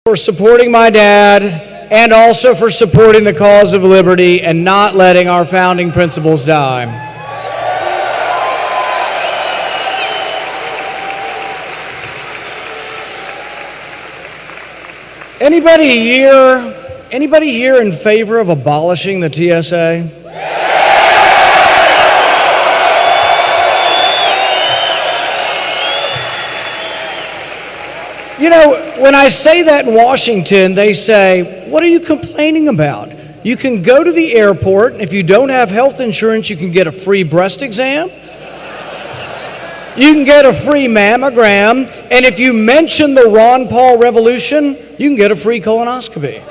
for supporting my dad and also for supporting the cause of liberty and not letting our founding principles die. Anybody here in favor of abolishing the TSA? You know, when I say that in Washington, they say, what are you complaining about? You can go to the airport, and if you don't have health insurance, you can get a free breast exam. You can get a free mammogram, and if you mention the Ron Paul revolution, you can get a free colonoscopy.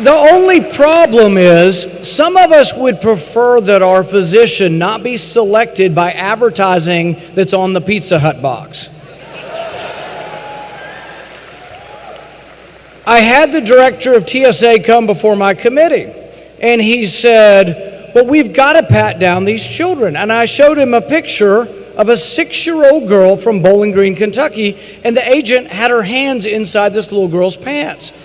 The only problem is some of us would prefer that our physician not be selected by advertising that's on the Pizza Hut box. I had the director of TSA come before my committee, and he said, well, we've got to pat down these children. And I showed him a picture of a 6-year-old girl from Bowling Green, Kentucky, and the agent had her hands inside this little girl's pants.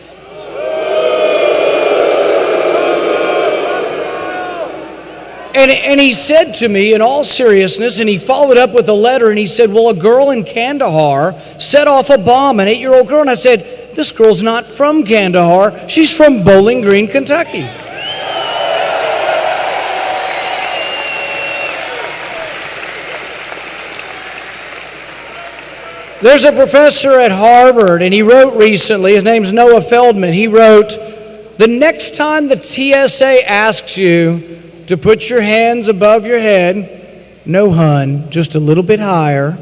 And he said to me in all seriousness, and he followed up with a letter, and he said, well, a girl in Kandahar set off a bomb, an 8-year-old girl. And I said, this girl's not from Kandahar. She's from Bowling Green, Kentucky. There's a professor at Harvard, and he wrote recently, his name's Noah Feldman, he wrote, the next time the TSA asks you to put your hands above your head, no, hun, just a little bit higher.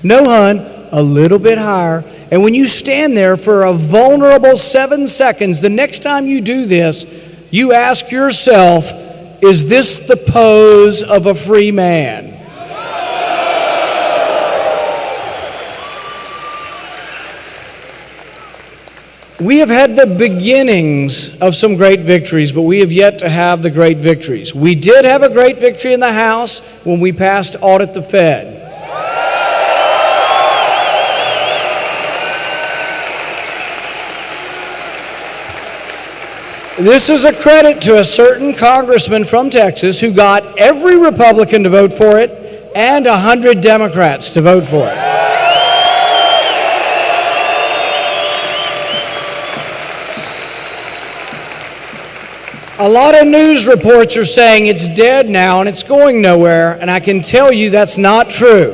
No, hun, a little bit higher. And when you stand there for a vulnerable 7 seconds, the next time you do this, you ask yourself, is this the pose of a free man? We have had the beginnings of some great victories, but we have yet to have the great victories. We did have a great victory in the House when we passed Audit the Fed. This is a credit to a certain congressman from Texas who got every Republican to vote for it and 100 Democrats to vote for it. A lot of news reports are saying it's dead now and it's going nowhere, and I can tell you that's not true.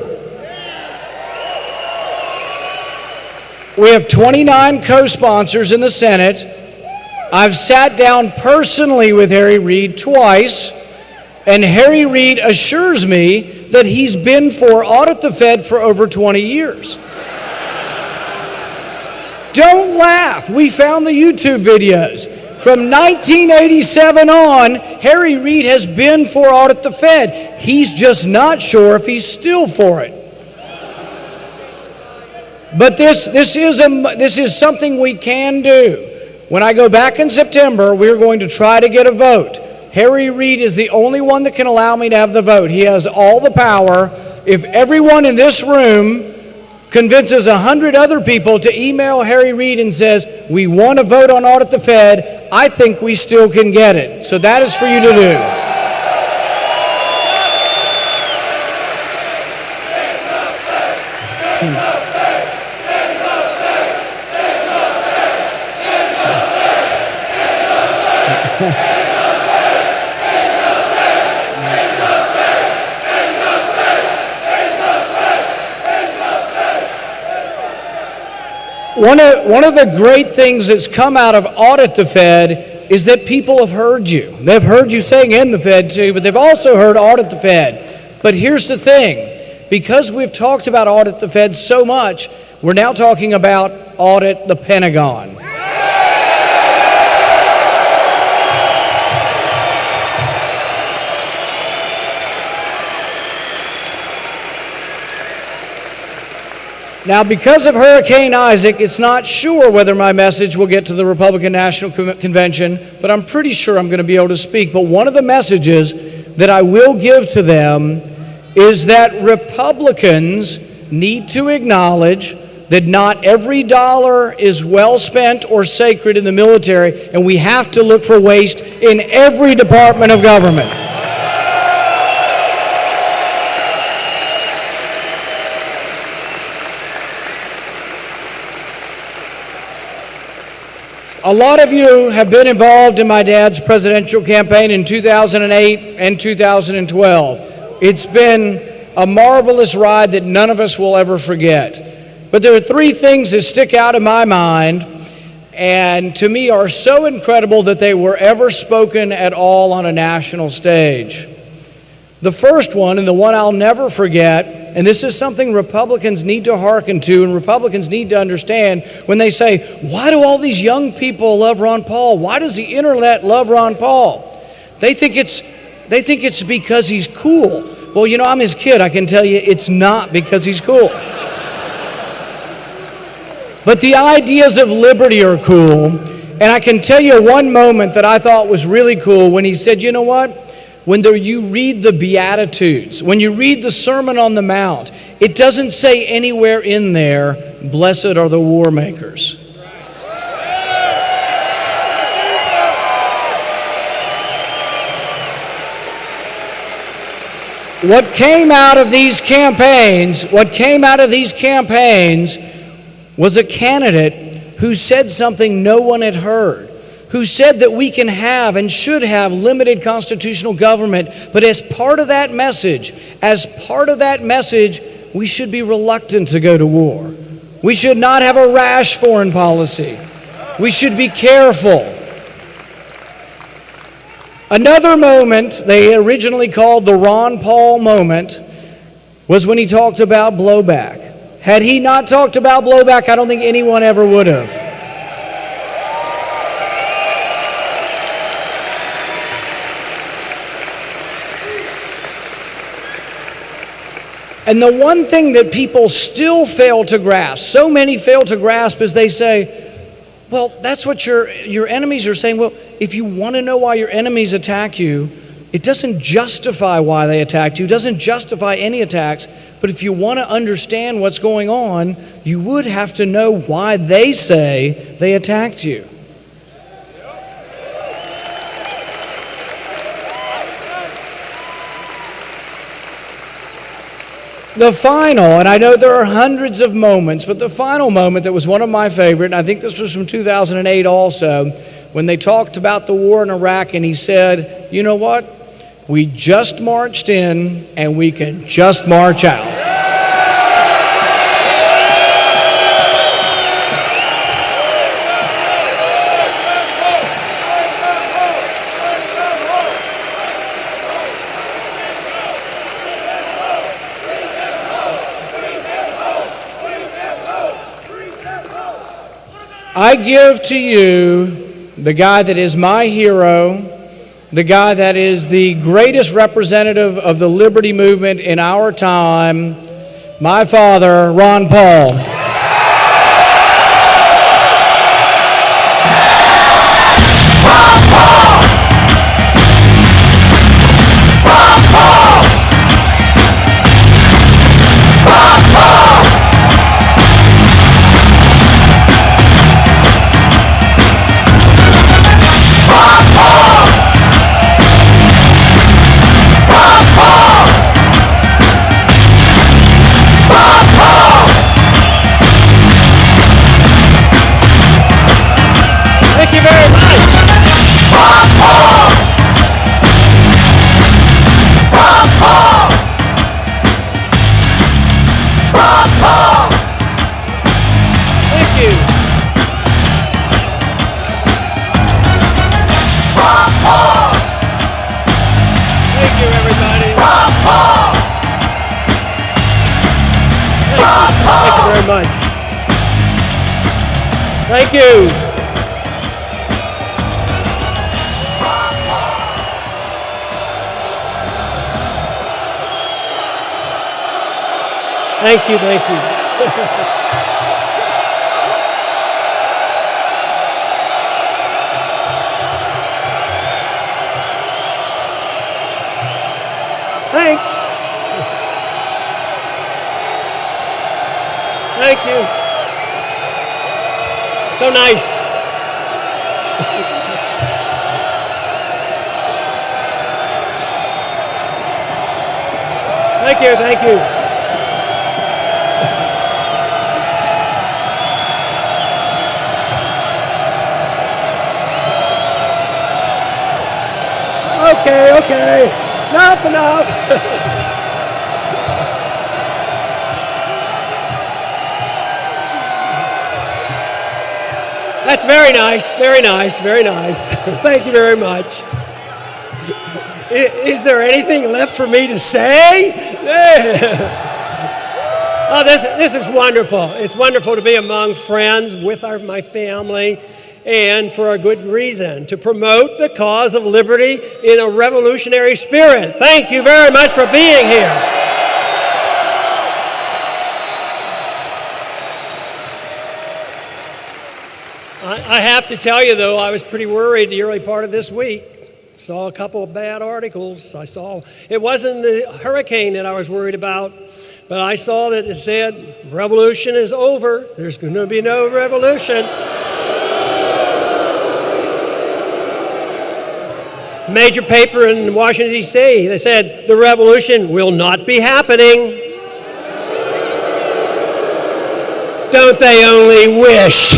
We have 29 co-sponsors in the Senate. I've sat down personally with Harry Reid twice, and Harry Reid assures me that he's been for Audit the Fed for over 20 years. Don't laugh. We found the YouTube videos. From 1987 on, Harry Reid has been for Audit the Fed. He's just not sure if he's still for it. But this is something we can do. When I go back in September, we're going to try to get a vote. Harry Reid is the only one that can allow me to have the vote. He has all the power. If everyone in this room convinces 100 other people to email Harry Reid and says, we want to vote on Audit the Fed, I think we still can get it. So that is for you to do. One of the great things that's come out of Audit the Fed is that people have heard you. They've heard you saying in the Fed too, but they've also heard Audit the Fed. But here's the thing, because we've talked about Audit the Fed so much, we're now talking about Audit the Pentagon. Now, because of Hurricane Isaac, it's not sure whether my message will get to the Republican National Convention, but I'm pretty sure I'm going to be able to speak. But one of the messages that I will give to them is that Republicans need to acknowledge that not every dollar is well spent or sacred in the military, and we have to look for waste in every department of government. A lot of you have been involved in my dad's presidential campaign in 2008 and 2012. It's been a marvelous ride that none of us will ever forget. But there are three things that stick out in my mind and to me are so incredible that they were ever spoken at all on a national stage. The first one, and the one I'll never forget, and this is something Republicans need to hearken to and Republicans need to understand when they say, why do all these young people love Ron Paul? Why does the internet love Ron Paul? They think it's because he's cool. Well, you know, I'm his kid. I can tell you it's not because he's cool. But the ideas of liberty are cool. And I can tell you one moment that I thought was really cool when he said, you know what? When you read the Beatitudes, when you read the Sermon on the Mount, it doesn't say anywhere in there, blessed are the war makers. What came out of these campaigns was a candidate who said something no one had heard, who said that we can have and should have limited constitutional government, but as part of that message, we should be reluctant to go to war. We should not have a rash foreign policy. We should be careful. Another moment they originally called the Ron Paul moment was when he talked about blowback. Had he not talked about blowback, I don't think anyone ever would have. And the one thing that people still fail to grasp, so many fail to grasp, is they say, well, that's what your enemies are saying. Well, if you want to know why your enemies attack you, it doesn't justify why they attacked you. It doesn't justify any attacks. But if you want to understand what's going on, you would have to know why they say they attacked you. The final, and I know there are hundreds of moments, but the final moment that was one of my favorite, and I think this was from 2008 also, when they talked about the war in Iraq, and he said, you know what? We just marched in, and we can just march out. I give to you the guy that is my hero, the guy that is the greatest representative of the liberty movement in our time, my father, Ron Paul. Much. Thank you. Thank you. Thanks. Thank you. So nice. Thank you, thank you. Okay. Enough. That's very nice. Thank you very much. Is there anything left for me to say? Oh, this is wonderful. It's wonderful to be among friends with my family, and for a good reason, to promote the cause of liberty in a revolutionary spirit. Thank you very much for being here. I have to tell you, though, I was pretty worried the early part of this week. Saw a couple of bad articles. It wasn't the hurricane that I was worried about, but I saw that it said, revolution is over. There's going to be no revolution. Major paper in Washington, D.C., they said, the revolution will not be happening. Don't they only wish?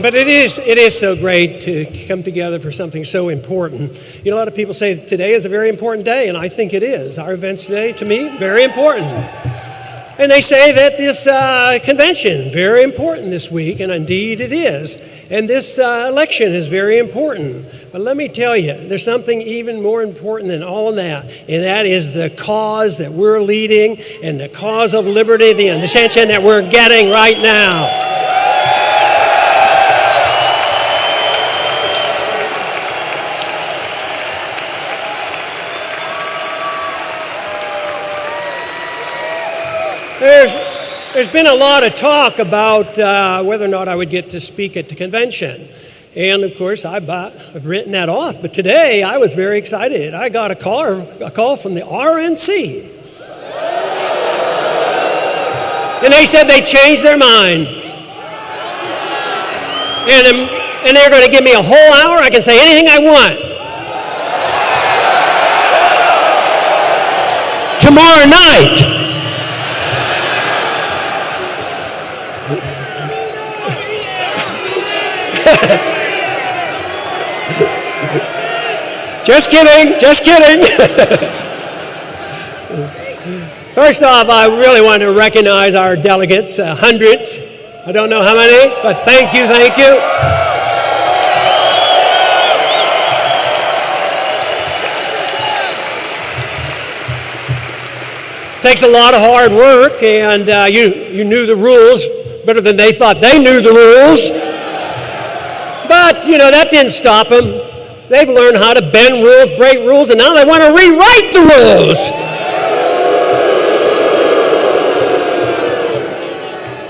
But it is so great to come together for something so important. You know, a lot of people say today is a very important day, and I think it is. Our events today, to me, very important. And they say that this convention, very important this week, and indeed it is. And this election is very important. But let me tell you, there's something even more important than all that, and that is the cause that we're leading and the cause of liberty, the attention that we're getting right now. There's been a lot of talk about whether or not I would get to speak at the convention. And of course, I've written that off. But today, I was very excited. I got a call from the RNC. And they said they changed their mind. And they're going to give me a whole hour. I can say anything I want. Tomorrow night. Just kidding. First off, I really want to recognize our delegates, hundreds. I don't know how many, but thank you. Takes a lot of hard work, and you knew the rules better than they thought they knew the rules. But, that didn't stop them. They've learned how to bend rules, break rules, and now they want to rewrite the rules.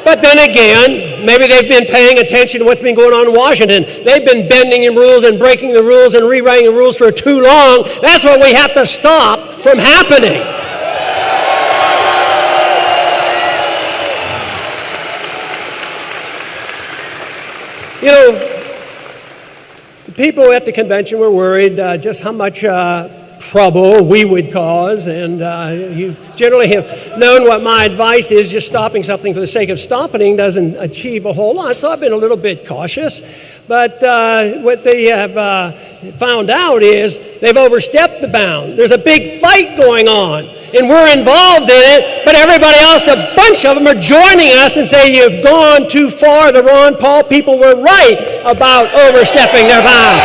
But then again, maybe they've been paying attention to what's been going on in Washington. They've been bending the rules and breaking the rules and rewriting the rules for too long. That's what we have to stop from happening. People at the convention were worried just how much trouble we would cause, and you generally have known what my advice is. Just stopping something for the sake of stopping doesn't achieve a whole lot, so I've been a little bit cautious. But what they have found out is they've overstepped the bound. There's a big fight going on, and we're involved in it, but everybody else, a bunch of them are joining us and say, you've gone too far. The Ron Paul people were right about overstepping their bound.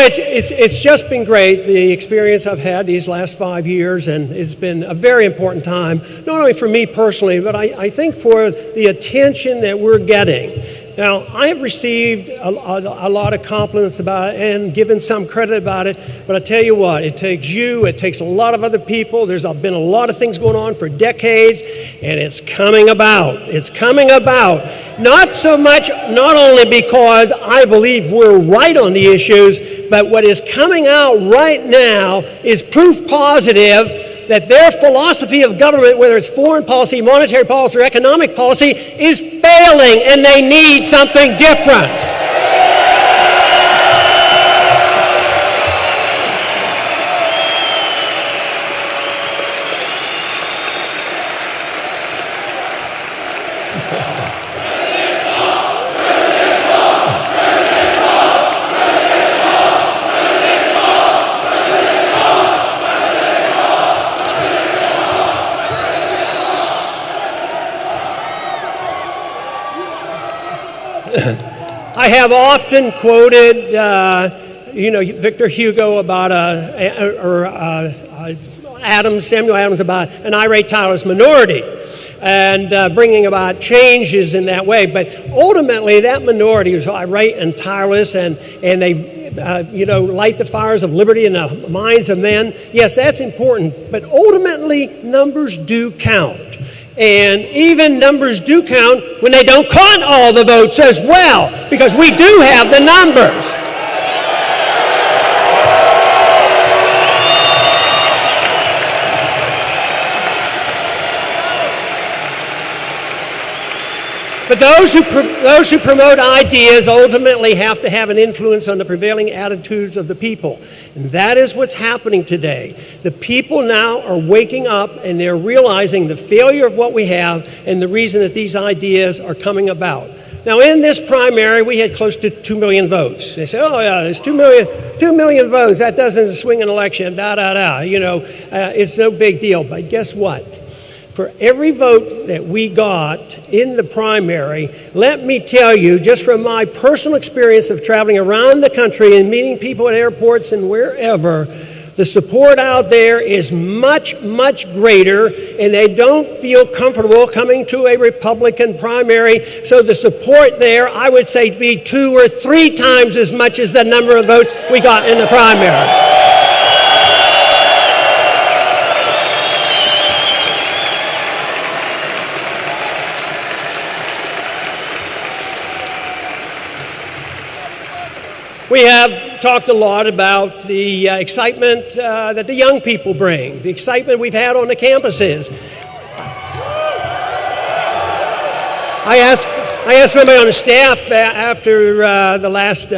It's just been great, the experience I've had these last 5 years, and it's been a very important time, not only for me personally, but I think for the attention that we're getting. Now, I have received a lot of compliments about it and given some credit about it, but I tell you what, it takes you, it takes a lot of other people. There's been a lot of things going on for decades, and it's coming about. It's coming about. Not so much, not only because I believe we're right on the issues, but what is coming out right now is proof positive that their philosophy of government, whether it's foreign policy, monetary policy, or economic policy, is failing, and they need something different. I have often quoted, Victor Hugo about Samuel Adams about an irate tireless minority and bringing about changes in that way. But ultimately, that minority is irate and tireless, and they light the fires of liberty in the minds of men. Yes, that's important, but ultimately, numbers do count. And even numbers do count when they don't count all the votes as well, because we do have the numbers. But those who promote ideas ultimately have to have an influence on the prevailing attitudes of the people. And that is what's happening today. The people now are waking up and they're realizing the failure of what we have and the reason that these ideas are coming about. Now, in this primary, we had close to 2 million votes. They say, oh, yeah, there's 2 million votes. That doesn't swing an election, it's no big deal. But guess what? For every vote that we got in the primary, let me tell you, just from my personal experience of traveling around the country and meeting people at airports and wherever, the support out there is much, much greater, and they don't feel comfortable coming to a Republican primary. So the support there, I would say, be 2 or 3 times as much as the number of votes we got in the primary. We have talked a lot about the excitement that the young people bring, the excitement we've had on the campuses. I asked somebody on the staff after the last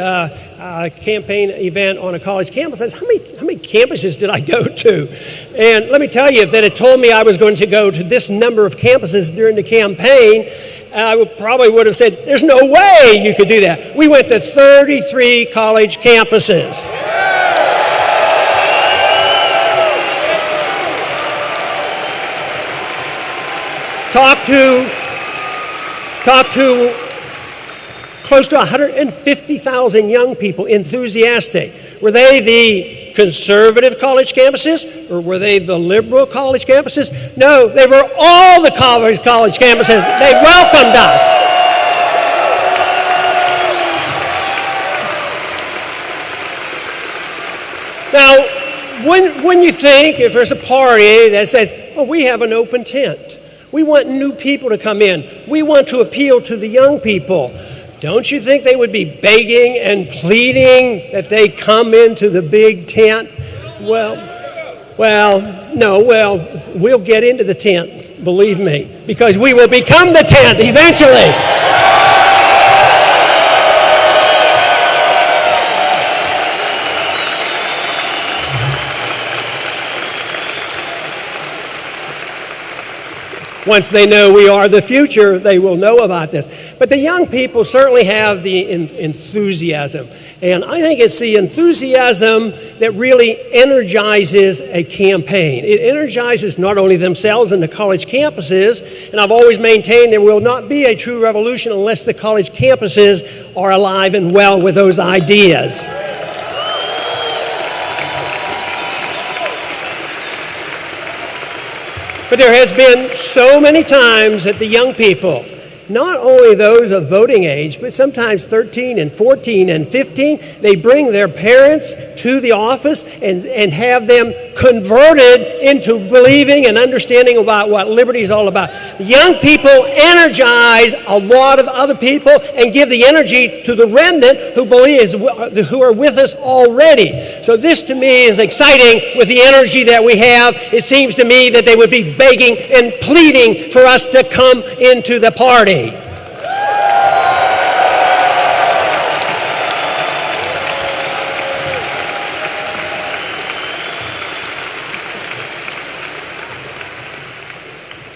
campaign event on a college campus, I said, how many campuses did I go to? And let me tell you, if they had told me I was going to go to this number of campuses during the campaign, I probably would have said, there's no way you could do that. We went to 33 college campuses. Talked to close to 150,000 young people, enthusiastic. Were they the conservative college campuses, or were they the liberal college campuses? No, they were all the college campuses. They welcomed us. Now, when you think, if there's a party that says, oh, we have an open tent, we want new people to come in, we want to appeal to the young people, don't you think they would be begging and pleading that they come into the big tent? Well, we'll get into the tent, believe me, because we will become the tent eventually. Once they know we are the future, they will know about this. But the young people certainly have the enthusiasm. And I think it's the enthusiasm that really energizes a campaign. It energizes not only themselves and the college campuses, and I've always maintained there will not be a true revolution unless the college campuses are alive and well with those ideas. But there has been so many times that the young people not only those of voting age, but sometimes 13 and 14 and 15. They bring their parents to the office and have them converted into believing and understanding about what liberty is all about. Young people energize a lot of other people and give the energy to the remnant who are with us already. So this to me is exciting with the energy that we have. It seems to me that they would be begging and pleading for us to come into the party.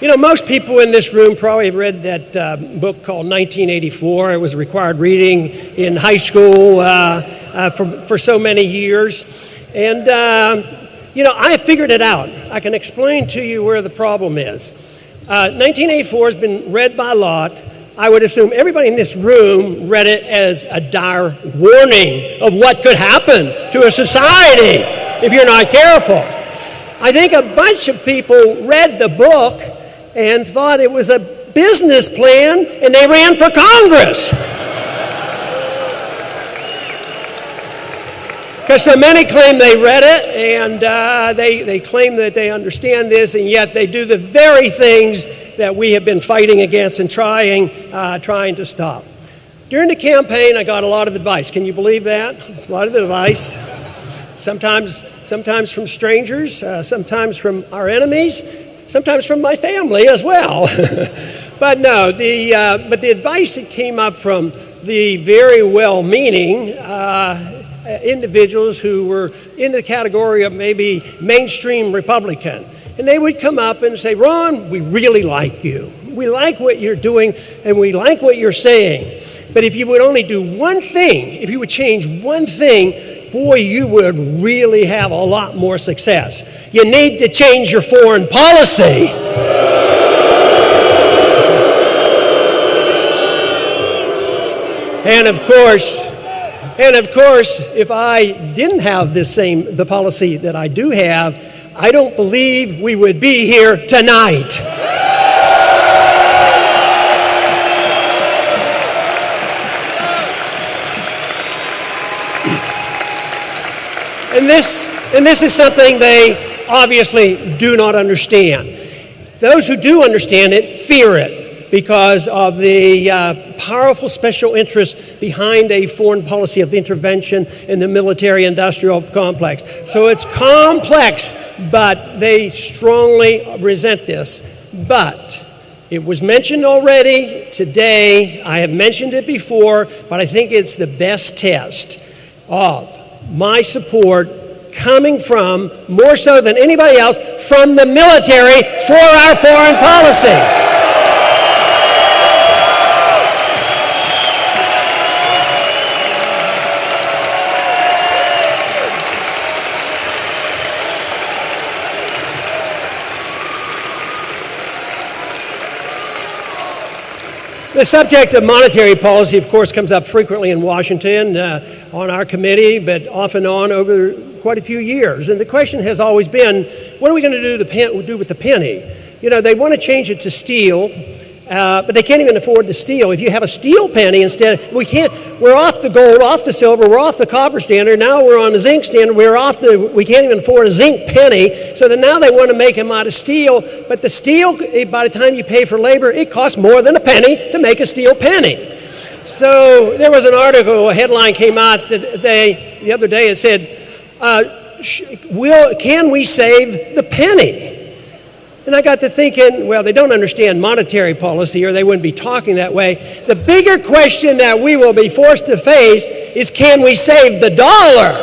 You know, most people in this room probably have read that book called 1984. It was required reading in high school for so many years. And, I figured it out. I can explain to you where the problem is. 1984 has been read by lot. I would assume everybody in this room read it as a dire warning of what could happen to a society if you're not careful. I think a bunch of people read the book and thought it was a business plan, and they ran for Congress. Because so many claim they read it, and they claim that they understand this, and yet they do the very things that we have been fighting against and trying to stop. During the campaign, I got a lot of advice. Can you believe that? A lot of advice. Sometimes from strangers, sometimes from our enemies, sometimes from my family as well. But no, the advice that came up from the very well-meaning individuals who were in the category of maybe mainstream Republican. And they would come up and say, Ron, we really like you. We like what you're doing, and we like what you're saying. But if you would only do one thing, if you would change one thing, boy, you would really have a lot more success. You need to change your foreign policy. And of course, if I didn't have the policy that I do have, I don't believe we would be here tonight. And this is something they obviously do not understand. Those who do understand it fear it because of the powerful special interests behind a foreign policy of intervention in the military-industrial complex. So it's complex, but they strongly resent this. But it was mentioned already today. I have mentioned it before, but I think it's the best test of my support coming from, more so than anybody else, from the military for our foreign policy. The subject of monetary policy, of course, comes up frequently in Washington on our committee, but off and on over quite a few years. And the question has always been, what are we going to do with the penny? You know, they want to change it to steel, but they can't even afford the steel. If you have a steel penny instead, we're off the gold, off the silver, we're off the copper standard, now we're on the zinc standard, we can't even afford a zinc penny, so then now they want to make them out of steel, but the steel, by the time you pay for labor, it costs more than a penny to make a steel penny. So there was an article, a headline came out the other day, it said, can we save the penny? And I got to thinking, well, they don't understand monetary policy or they wouldn't be talking that way. The bigger question that we will be forced to face is, can we save the dollar?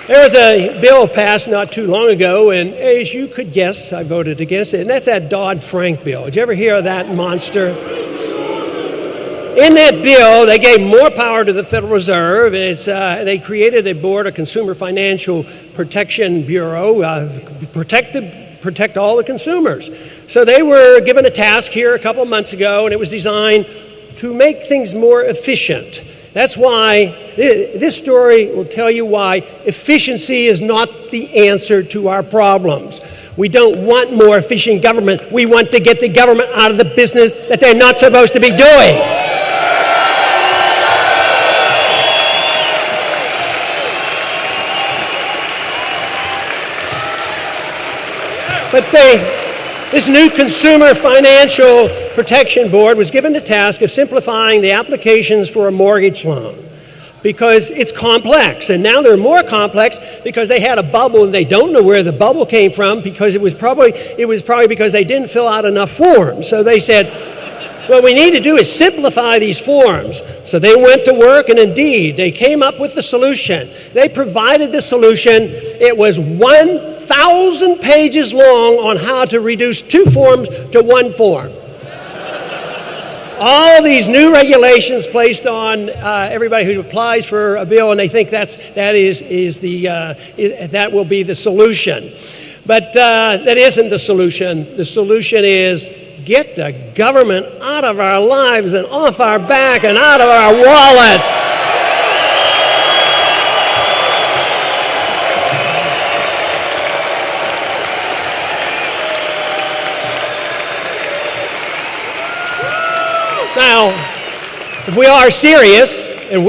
There was a bill passed not too long ago, and as you could guess, I voted against it, and that's that Dodd-Frank bill. Did you ever hear of that monster? In that bill, they gave more power to the Federal Reserve. They created a board, a Consumer Financial Protection Bureau, protect all the consumers. So they were given a task here a couple of months ago, and it was designed to make things more efficient. That's why this story will tell you why efficiency is not the answer to our problems. We don't want more efficient government. We want to get the government out of the business that they're not supposed to be doing. But this new Consumer Financial Protection Board was given the task of simplifying the applications for a mortgage loan because it's complex. And now they're more complex because they had a bubble and they don't know where the bubble came from because it was probably because they didn't fill out enough forms. So they said, what we need to do is simplify these forms. So they went to work, and indeed, they came up with the solution. They provided the solution. It was 1,000 pages long on how to reduce 2 forms to 1 form. All these new regulations placed on everybody who applies for a bill, and they think that will be the solution. But that isn't the solution. The solution is get the government out of our lives and off our back and out of our wallets. Now, if we are serious, and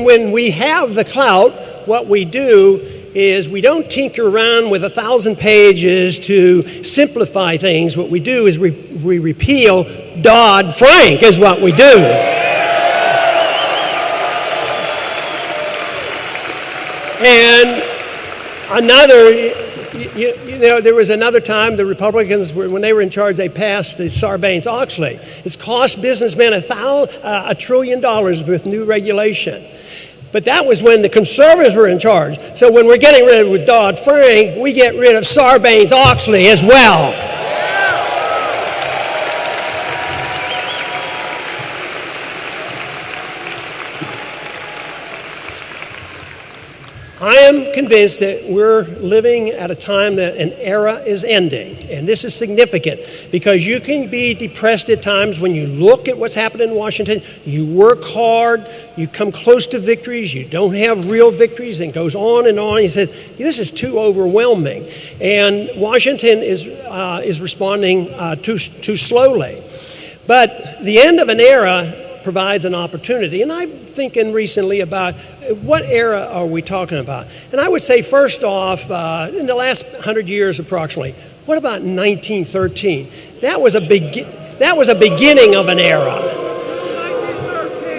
when we have the clout, what we do is we don't tinker around with 1,000 pages to simplify things. What we do is we repeal Dodd-Frank is what we do. And there was another time the Republicans, when they were in charge, they passed the Sarbanes-Oxley. It's cost businessmen $1 trillion with new regulation. But that was when the conservatives were in charge. So when we're getting rid of Dodd-Frank, we get rid of Sarbanes-Oxley as well. I am convinced that we're living at a time that an era is ending. And this is significant because you can be depressed at times when you look at what's happened in Washington. You work hard, you come close to victories, you don't have real victories, and it goes on and on. He said, this is too overwhelming. And Washington is responding too slowly. But the end of an era provides an opportunity. And I'm thinking recently about what era are we talking about? And I would say, first off, in the last 100 years approximately, what about 1913? That was a beginning of an era.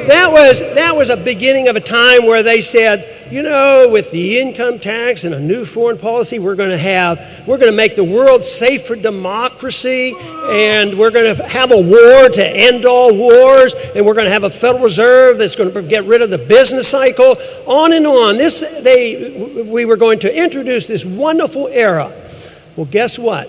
That was a beginning of a time where they said, with the income tax and a new foreign policy, we're going to make the world safe for democracy, and we're going to have a war to end all wars, and we're going to have a Federal Reserve that's going to get rid of the business cycle, on and on. We were going to introduce this wonderful era. Well, guess what?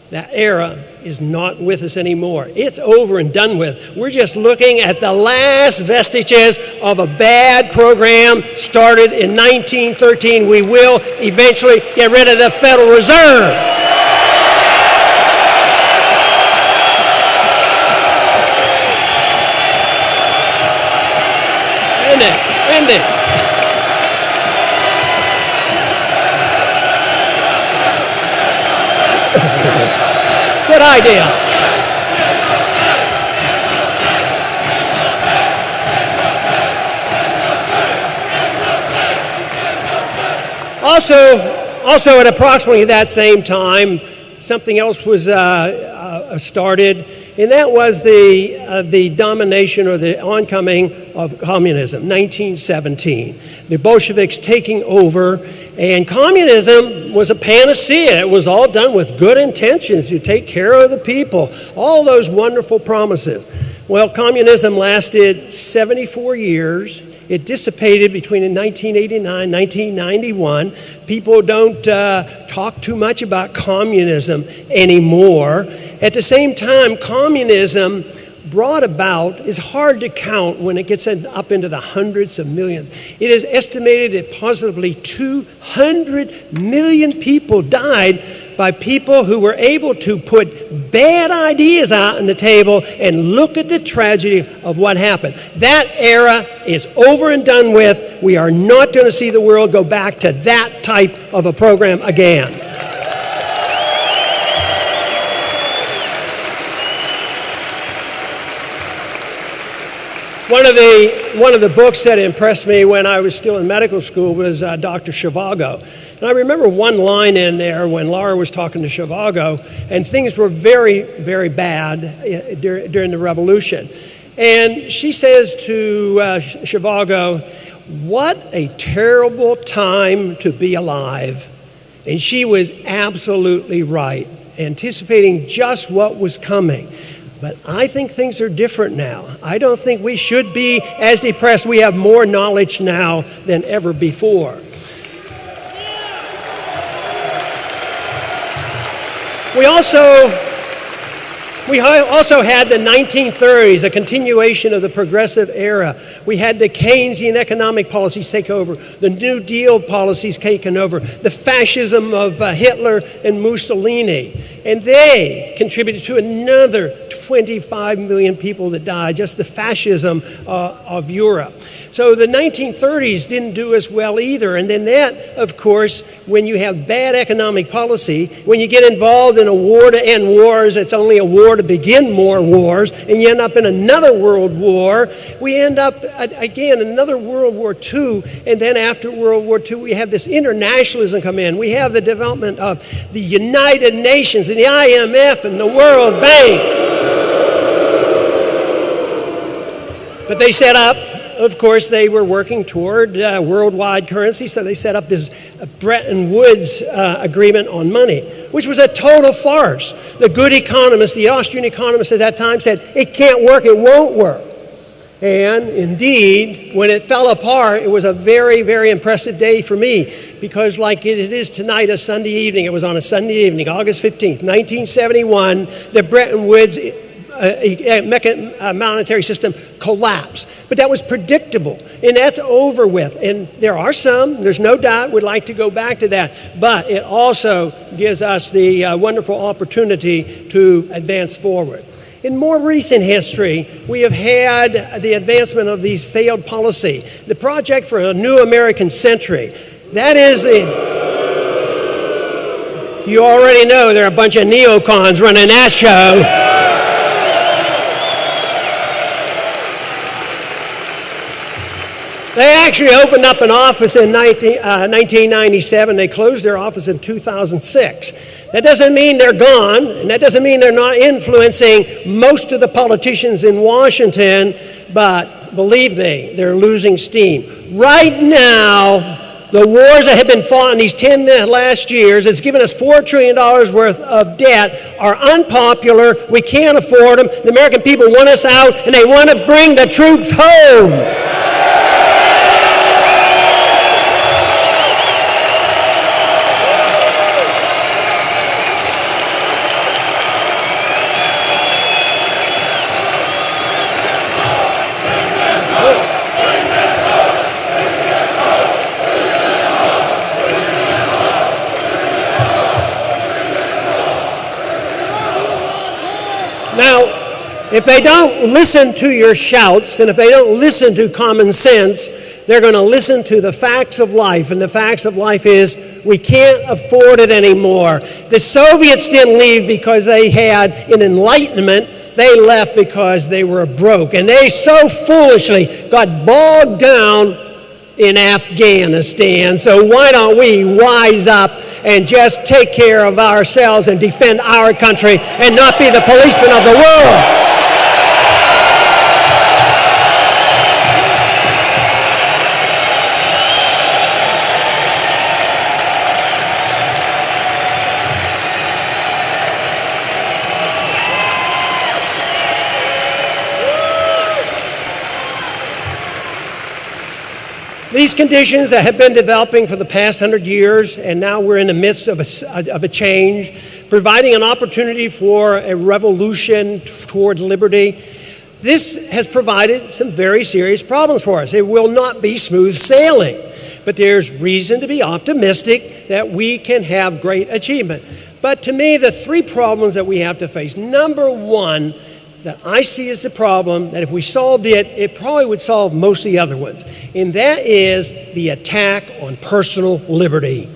That era is not with us anymore. It's over and done with. We're just looking at the last vestiges of a bad program started in 1913. We will eventually get rid of the Federal Reserve. End it. Good idea. Also at approximately that same time, something else was started, and that was the domination or the oncoming of communism, 1917. The Bolsheviks taking over, and communism was a panacea. It was all done with good intentions. You take care of the people, all those wonderful promises. Well, communism lasted 74 years. It dissipated between 1989 and 1991. People don't talk too much about communism anymore. At the same time, communism brought about is hard to count when it gets up into the hundreds of millions. It is estimated that possibly 200 million people died by people who were able to put bad ideas out on the table and look at the tragedy of what happened. That era is over and done with. We are not going to see the world go back to that type of a program again. One of the books that impressed me when I was still in medical school was Dr. Zhivago. And I remember one line in there when Laura was talking to Zhivago, and things were very, very bad during the revolution. And she says to Zhivago, "What a terrible time to be alive." And she was absolutely right, anticipating just what was coming. But I think things are different now. I don't think we should be as depressed. We have more knowledge now than ever before. We also had the 1930s, a continuation of the progressive era. We had the Keynesian economic policies take over, the New Deal policies taken over, the fascism of Hitler and Mussolini. And they contributed to another 25 million people that died, just the fascism of Europe. So the 1930s didn't do us well either. And then that, of course, when you have bad economic policy, when you get involved in a war to end wars, it's only a war to begin more wars, and you end up in another world war. We end up, again, another World War II, and then after World War II, we have this internationalism come in. We have the development of the United Nations and the IMF and the World Bank. But they set up, of course, they were working toward worldwide currency, so they set up this Bretton Woods agreement on money, which was a total farce. The good economists, the Austrian economists at that time said, it can't work, it won't work. And indeed, when it fell apart, it was a very, very impressive day for me, because like it is tonight, a Sunday evening, it was on a Sunday evening, August 15th, 1971, the Bretton Woods monetary system collapsed. But that was predictable, and that's over with. And there's no doubt, would like to go back to that. But it also gives us the wonderful opportunity to advance forward. In more recent history, we have had the advancement of these failed policy. The Project for a New American Century. That is you already know there are a bunch of neocons running that show. They actually opened up an office in 1997. They closed their office in 2006. That doesn't mean they're gone, and that doesn't mean they're not influencing most of the politicians in Washington, but believe me, they're losing steam. Right now, the wars that have been fought in these 10 last years has given us $4 trillion worth of debt, are unpopular, we can't afford them, the American people want us out, and they want to bring the troops home. Now, if they don't listen to your shouts, and if they don't listen to common sense, they're going to listen to the facts of life. And the facts of life is we can't afford it anymore. The Soviets didn't leave because they had an enlightenment. They left because they were broke. And they so foolishly got bogged down in Afghanistan. So why don't we wise up and just take care of ourselves and defend our country and not be the policemen of the world? These conditions that have been developing for the past 100 years, and now we're in the midst of a change, providing an opportunity for a revolution towards liberty. This has provided some very serious problems for us. It will not be smooth sailing, but there's reason to be optimistic that we can have great achievement. But to me, the three problems that we have to face, number one, that I see as the problem, that if we solved it, it probably would solve most of the other ones. And that is the attack on personal liberty.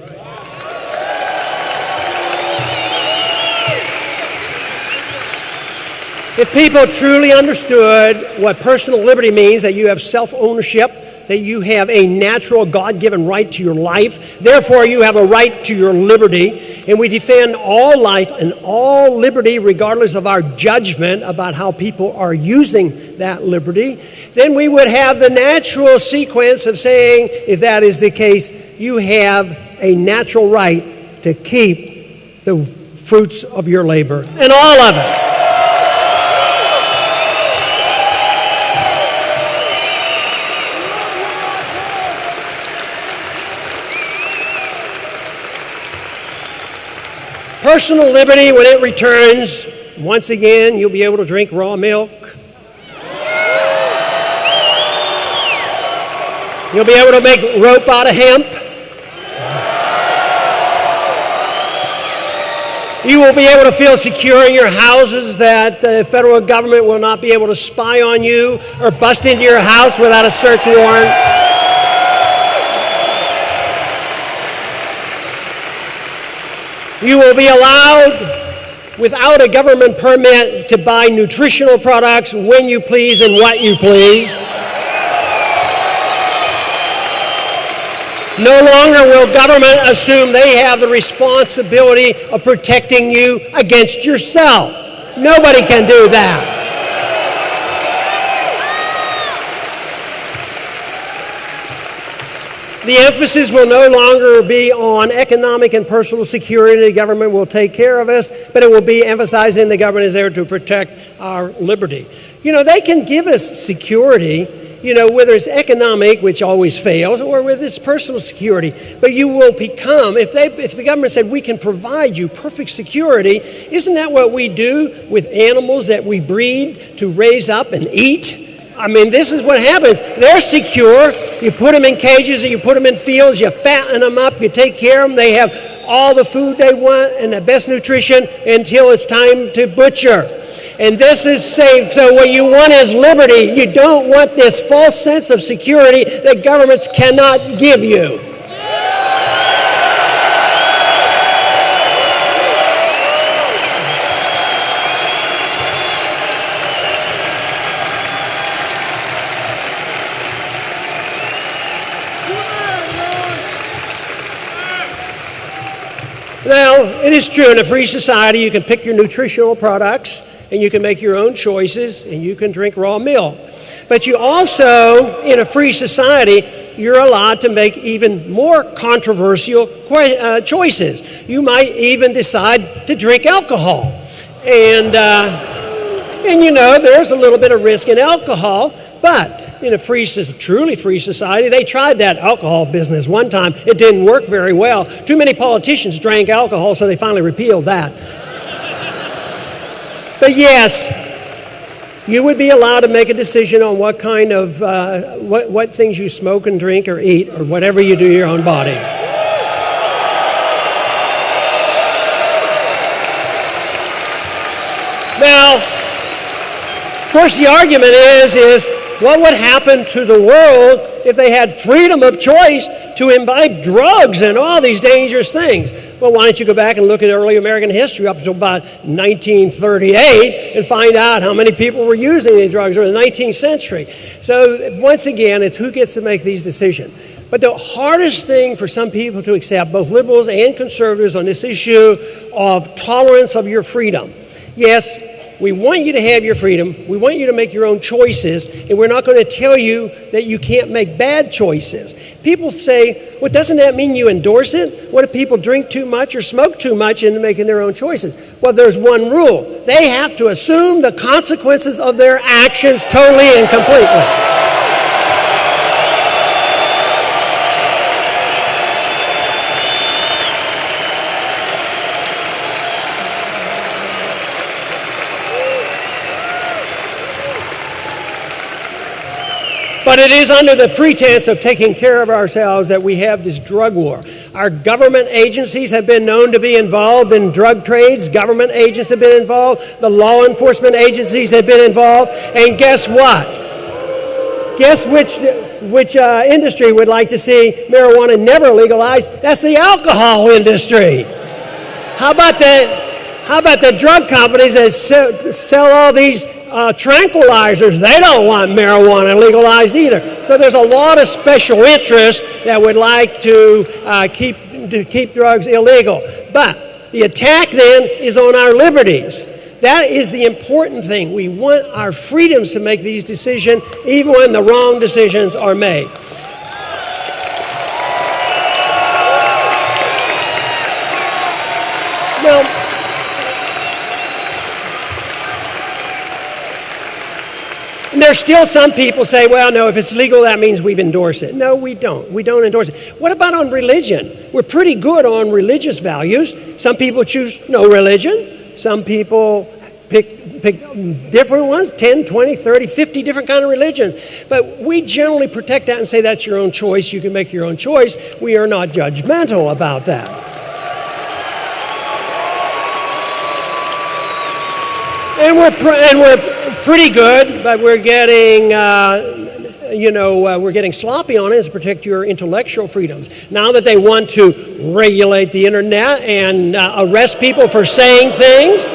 If people truly understood what personal liberty means, that you have self-ownership, that you have a natural God-given right to your life, therefore you have a right to your liberty, and we defend all life and all liberty regardless of our judgment about how people are using that liberty, then we would have the natural sequence of saying, if that is the case, you have a natural right to keep the fruits of your labor, and all of it. Personal liberty, when it returns, once again, you'll be able to drink raw milk. You'll be able to make rope out of hemp. You will be able to feel secure in your houses, that the federal government will not be able to spy on you or bust into your house without a search warrant. You will be allowed, without a government permit, to buy nutritional products when you please and what you please. No longer will government assume they have the responsibility of protecting you against yourself. Nobody can do that. The emphasis will no longer be on economic and personal security. The government will take care of us, but it will be emphasizing the government is there to protect our liberty. You know, they can give us security, you know, whether it's economic, which always fails, or whether it's personal security. But you will become, if the government said we can provide you perfect security, isn't that what we do with animals that we breed to raise up and eat? I mean, this is what happens. They're secure. You put them in cages, and you put them in fields, you fatten them up, you take care of them. They have all the food they want and the best nutrition until it's time to butcher. And this is safe. So what you want is liberty. You don't want this false sense of security that governments cannot give you. Now, it is true in a free society you can pick your nutritional products and you can make your own choices and you can drink raw milk. But you also, in a free society, you're allowed to make even more controversial choices. You might even decide to drink alcohol. And you know, there's a little bit of risk in alcohol, but in a truly free society, they tried that alcohol business one time. It didn't work very well. Too many politicians drank alcohol, so they finally repealed that. But yes, you would be allowed to make a decision on what kind of, what things you smoke and drink or eat or whatever you do to your own body. Now, of course, the argument is what would happen to the world if they had freedom of choice to imbibe drugs and all these dangerous things? Well, why don't you go back and look at early American history up until about 1938 and find out how many people were using these drugs in the 19th century. So once again, it's who gets to make these decisions. But the hardest thing for some people to accept, both liberals and conservatives, on this issue of tolerance of your freedom. Yes, we want you to have your freedom. We want you to make your own choices, and we're not going to tell you that you can't make bad choices. People say, well, doesn't that mean you endorse it? What if people drink too much or smoke too much into making their own choices? Well, there's one rule. They have to assume the consequences of their actions totally and completely. But it is under the pretense of taking care of ourselves that we have this drug war. Our government agencies have been known to be involved in drug trades. Government agents have been involved. The law enforcement agencies have been involved. And guess what? Guess which industry would like to see marijuana never legalized? That's the alcohol industry. How about the drug companies that sell all these tranquilizers? They don't want marijuana legalized either. So there's a lot of special interests that would like to keep drugs illegal. But the attack then is on our liberties. That is the important thing. We want our freedoms to make these decisions even when the wrong decisions are made. Now, and there's still some people say, well, no, if it's legal, that means we've endorsed it. No, we don't. We don't endorse it. What about on religion? We're pretty good on religious values. Some people choose no religion. Some people pick different ones, 10, 20, 30, 50 different kind of religions. But we generally protect that and say that's your own choice. You can make your own choice. We are not judgmental about that. And we're pretty good, but we're getting, we're getting sloppy on it to protect your intellectual freedoms. Now that they want to regulate the internet and arrest people for saying things,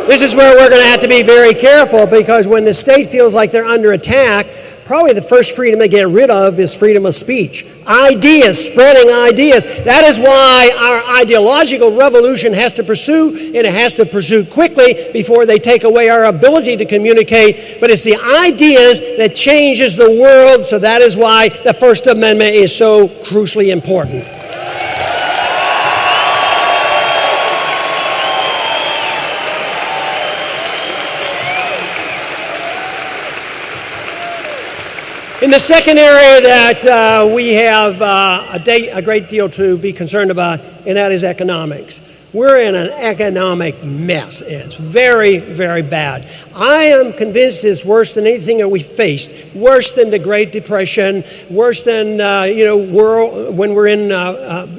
this is where we're going to have to be very careful, because when the state feels like they're under attack, probably the first freedom they get rid of is freedom of speech. Ideas, spreading ideas. That is why our ideological revolution has to pursue, and it has to pursue quickly before they take away our ability to communicate. But it's the ideas that changes the world, so that is why the First Amendment is so crucially important. In the second area that we have a great deal to be concerned about, and that is economics. We're in an economic mess. It's very, very bad. I am convinced it's worse than anything that we faced, worse than the Great Depression, worse than when we're in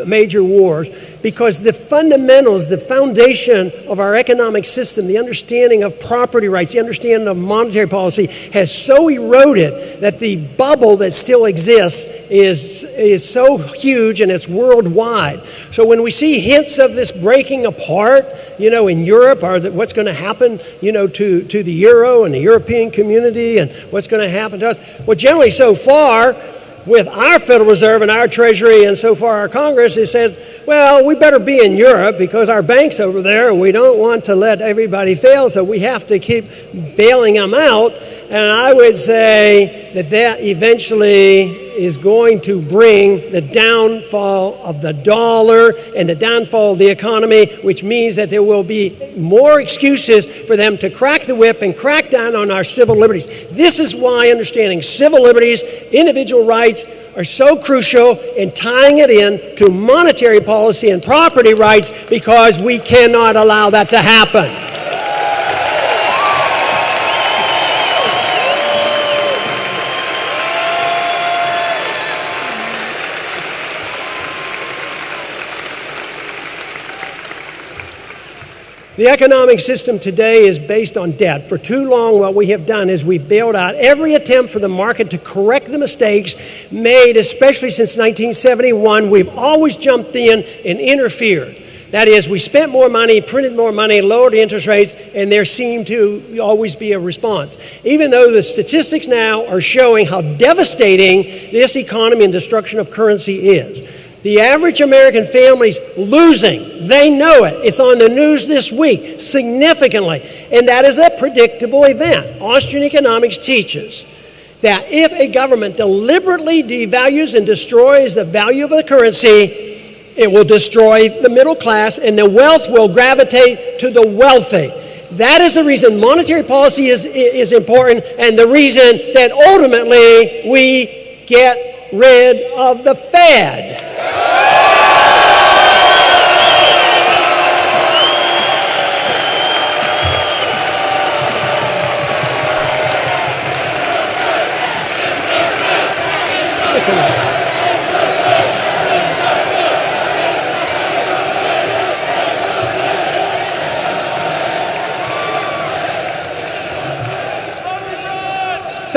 major wars, because the fundamentals, the foundation of our economic system, the understanding of property rights, the understanding of monetary policy has so eroded that the bubble that still exists is so huge, and it's worldwide. So when we see hints of this breaking apart, in Europe, or what's going to happen, to the euro and the European community, and what's going to happen to us. Well, generally so far, with our Federal Reserve and our Treasury, and so far our Congress, it says, well, we better be in Europe because our bank's over there, and we don't want to let everybody fail, so we have to keep bailing them out. And I would say that eventually is going to bring the downfall of the dollar and the downfall of the economy, which means that there will be more excuses for them to crack the whip and crack down on our civil liberties. This is why understanding civil liberties, individual rights, are so crucial in tying it in to monetary policy and property rights, because we cannot allow that to happen. The economic system today is based on debt. For too long, what we have done is we've bailed out every attempt for the market to correct the mistakes made, especially since 1971. We've always jumped in and interfered. That is, we spent more money, printed more money, lowered the interest rates, and there seemed to always be a response. Even though the statistics now are showing how devastating this economy and destruction of currency is. The average American family's losing. They know it. It's on the news this week, significantly. And that is a predictable event. Austrian economics teaches that if a government deliberately devalues and destroys the value of a currency, it will destroy the middle class, and the wealth will gravitate to the wealthy. That is the reason monetary policy is important, and the reason that ultimately we get rid of the Fed.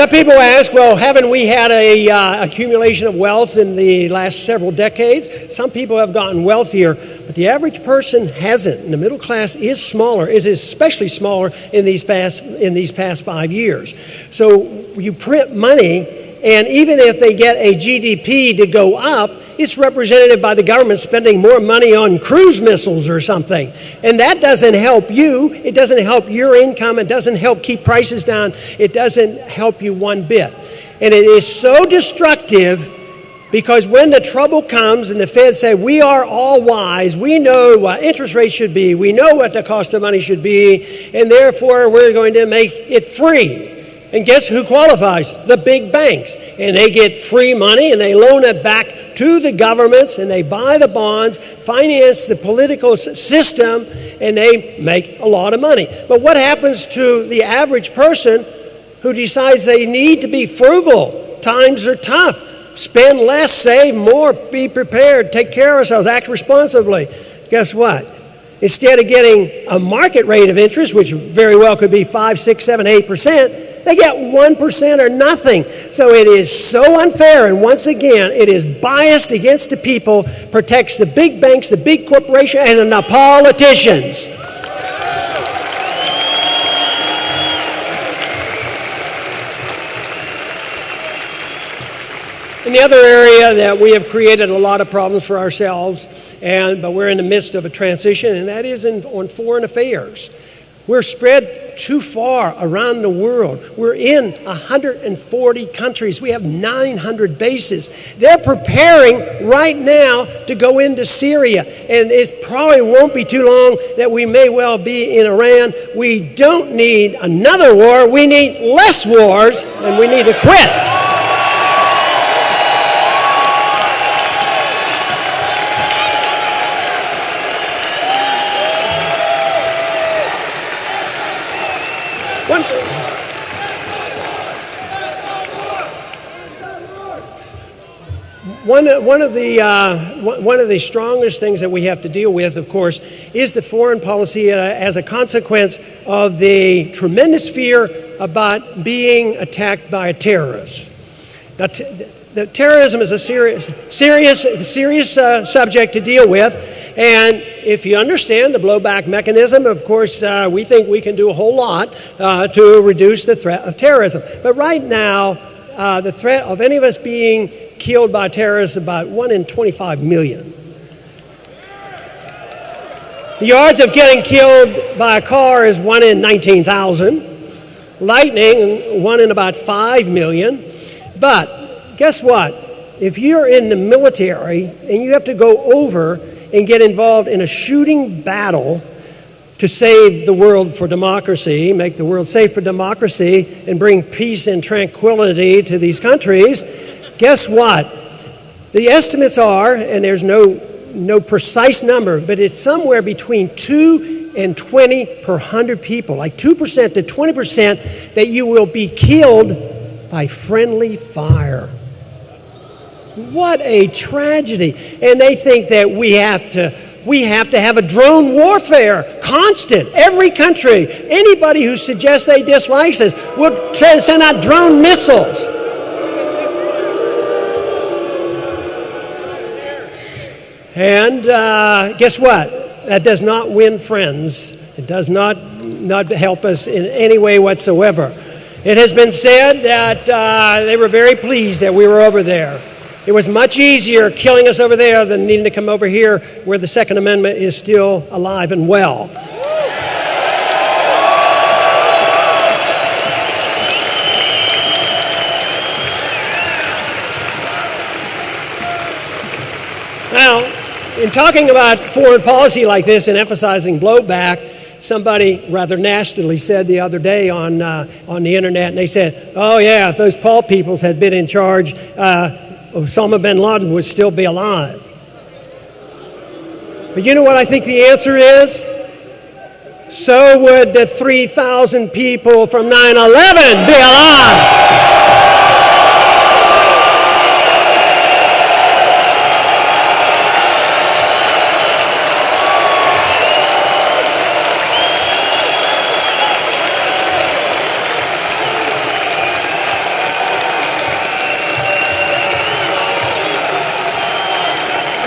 Some people ask, well, haven't we had a accumulation of wealth in the last several decades? Some people have gotten wealthier, but the average person hasn't. And the middle class is smaller, is especially smaller in these past 5 years. So you print money, and even if they get a GDP to go up, it's represented by the government spending more money on cruise missiles or something. And that doesn't help you. It doesn't help your income. It doesn't help keep prices down. It doesn't help you one bit. And it is so destructive because when the trouble comes and the Fed say, we are all wise, we know what interest rates should be, we know what the cost of money should be, and therefore we're going to make it free. And guess who qualifies? The big banks. And they get free money and they loan it back to the governments and they buy the bonds, finance the political system, and they make a lot of money. But what happens to the average person who decides they need to be frugal? Times are tough. Spend less, save more, be prepared, take care of ourselves, act responsibly. Guess what? Instead of getting a market rate of interest, which very well could be 5, 6, 7, 8%, they get 1% or nothing. So it is so unfair, and once again, it is biased against the people, protects the big banks, the big corporations, and the politicians. In the other area that we have created a lot of problems for ourselves, but we're in the midst of a transition, and that is on foreign affairs. We're spread too far around the world. We're in 140 countries. We have 900 bases. They're preparing right now to go into Syria, and it probably won't be too long that we may well be in Iran. We don't need another war. We need less wars, and we need to quit. One of the strongest things that we have to deal with, of course, is the foreign policy as a consequence of the tremendous fear about being attacked by a terrorist. Now, the terrorism is a serious subject to deal with, and if you understand the blowback mechanism, of course, we think we can do a whole lot to reduce the threat of terrorism. But right now, the threat of any of us being killed by terrorists is about 1 in 25 million. The odds of getting killed by a car is 1 in 19,000. Lightning, 1 in about 5 million. But guess what? If you're in the military and you have to go over and get involved in a shooting battle to save the world for democracy, make the world safe for democracy, and bring peace and tranquility to these countries, guess what? The estimates are, and there's no precise number, but it's somewhere between 2 and 20 per 100 people, like 2% to 20% that you will be killed by friendly fire. What a tragedy. And they think that we have to have a drone warfare, constant. Every country, anybody who suggests they dislike us will try to send out drone missiles. And guess what? That does not win friends. It does not help us in any way whatsoever. It has been said that they were very pleased that we were over there. It was much easier killing us over there than needing to come over here where the Second Amendment is still alive and well. Now, in talking about foreign policy like this and emphasizing blowback, somebody rather nastily said the other day on the internet, and they said, oh yeah, if those Paul peoples had been in charge, Osama bin Laden would still be alive. But you know what I think the answer is? So would the 3,000 people from 9/11 be alive.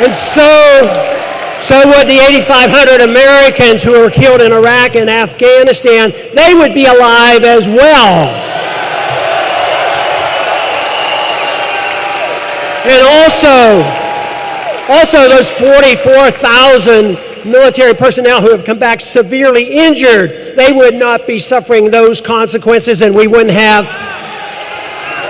And so would the 8,500 Americans who were killed in Iraq and Afghanistan. They would be alive as well. And also those 44,000 military personnel who have come back severely injured, they would not be suffering those consequences, and we wouldn't have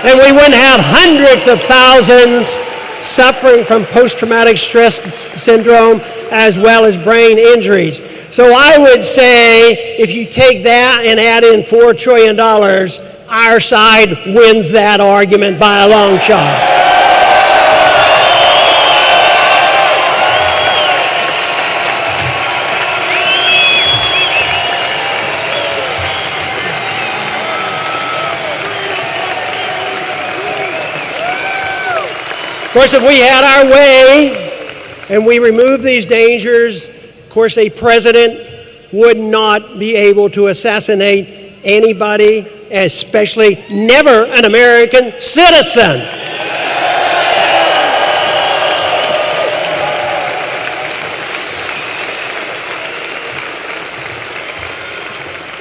hundreds of thousands suffering from post-traumatic stress syndrome as well as brain injuries. So I would say if you take that and add in $4 trillion, our side wins that argument by a long shot. Of course, if we had our way and we removed these dangers, of course, a president would not be able to assassinate anybody, especially never an American citizen.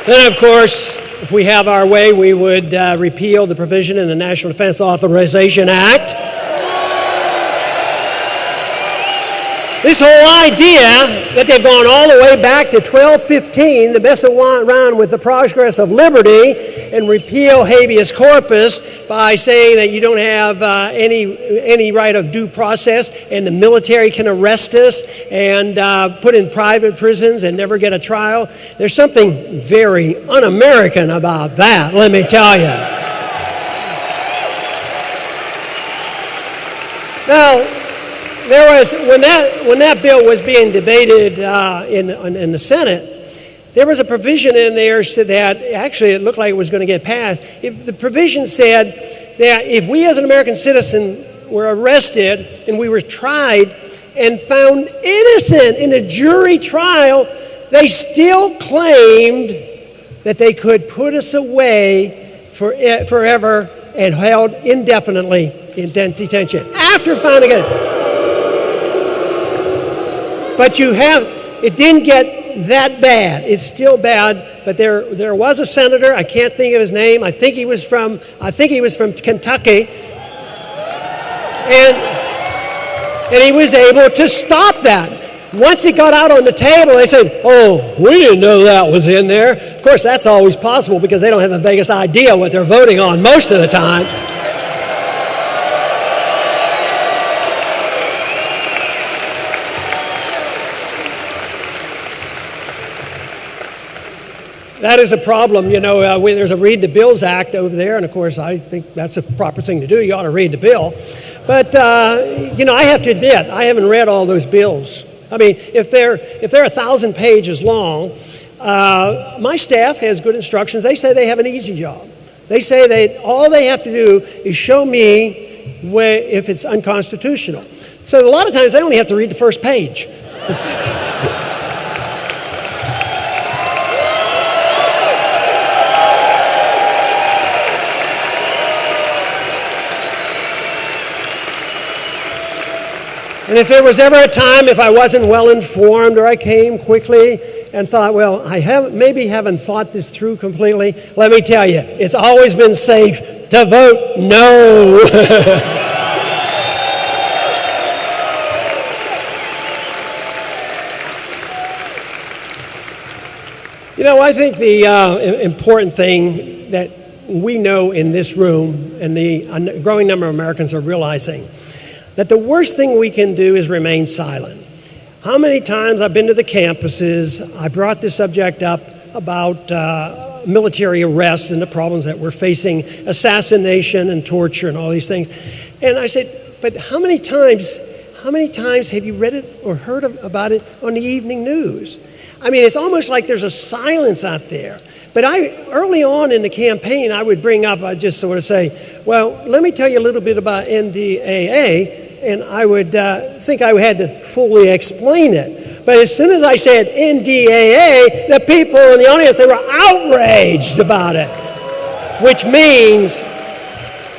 Then, of course, if we have our way, we would repeal the provision in the National Defense Authorization Act. This whole idea that they've gone all the way back to 1215 to mess around with the progress of liberty and repeal habeas corpus by saying that you don't have any right of due process and the military can arrest us and put in private prisons and never get a trial. There's something very un-American about that, let me tell you. Now, there was, when that bill was being debated in the Senate, there was a provision in there so that actually it looked like it was going to get passed. The provision said that if we as an American citizen were arrested and we were tried and found innocent in a jury trial, they still claimed that they could put us away forever and held indefinitely in detention after finding it. But it didn't get that bad. It's still bad, but there was a senator, I can't think of his name, I think he was from Kentucky, and he was able to stop that. Once it got out on the table, they said, oh, we didn't know that was in there. Of course, that's always possible because they don't have the vaguest idea what they're voting on most of the time. That is a problem, there's a Read the Bills Act over there, and of course I think that's a proper thing to do. You ought to read the bill. But, I have to admit, I haven't read all those bills. I mean, if they're 1,000 pages long, my staff has good instructions. They say they have an easy job. They say all they have to do is show me if it's unconstitutional. So a lot of times they only have to read the first page. And if there was ever a time if I wasn't well informed or I came quickly and thought, well, I haven't thought this through completely, let me tell you, it's always been safe to vote no. I think the important thing that we know in this room and the growing number of Americans are realizing that the worst thing we can do is remain silent. How many times I've been to the campuses, I brought this subject up about military arrests and the problems that we're facing, assassination and torture and all these things. And I said, but how many times have you read it or heard about it on the evening news? I mean, it's almost like there's a silence out there. But early on in the campaign, I would bring up, I'd just sort of say, well, let me tell you a little bit about NDAA, and I would think I had to fully explain it. But as soon as I said NDAA, the people in the audience, they were outraged about it, which means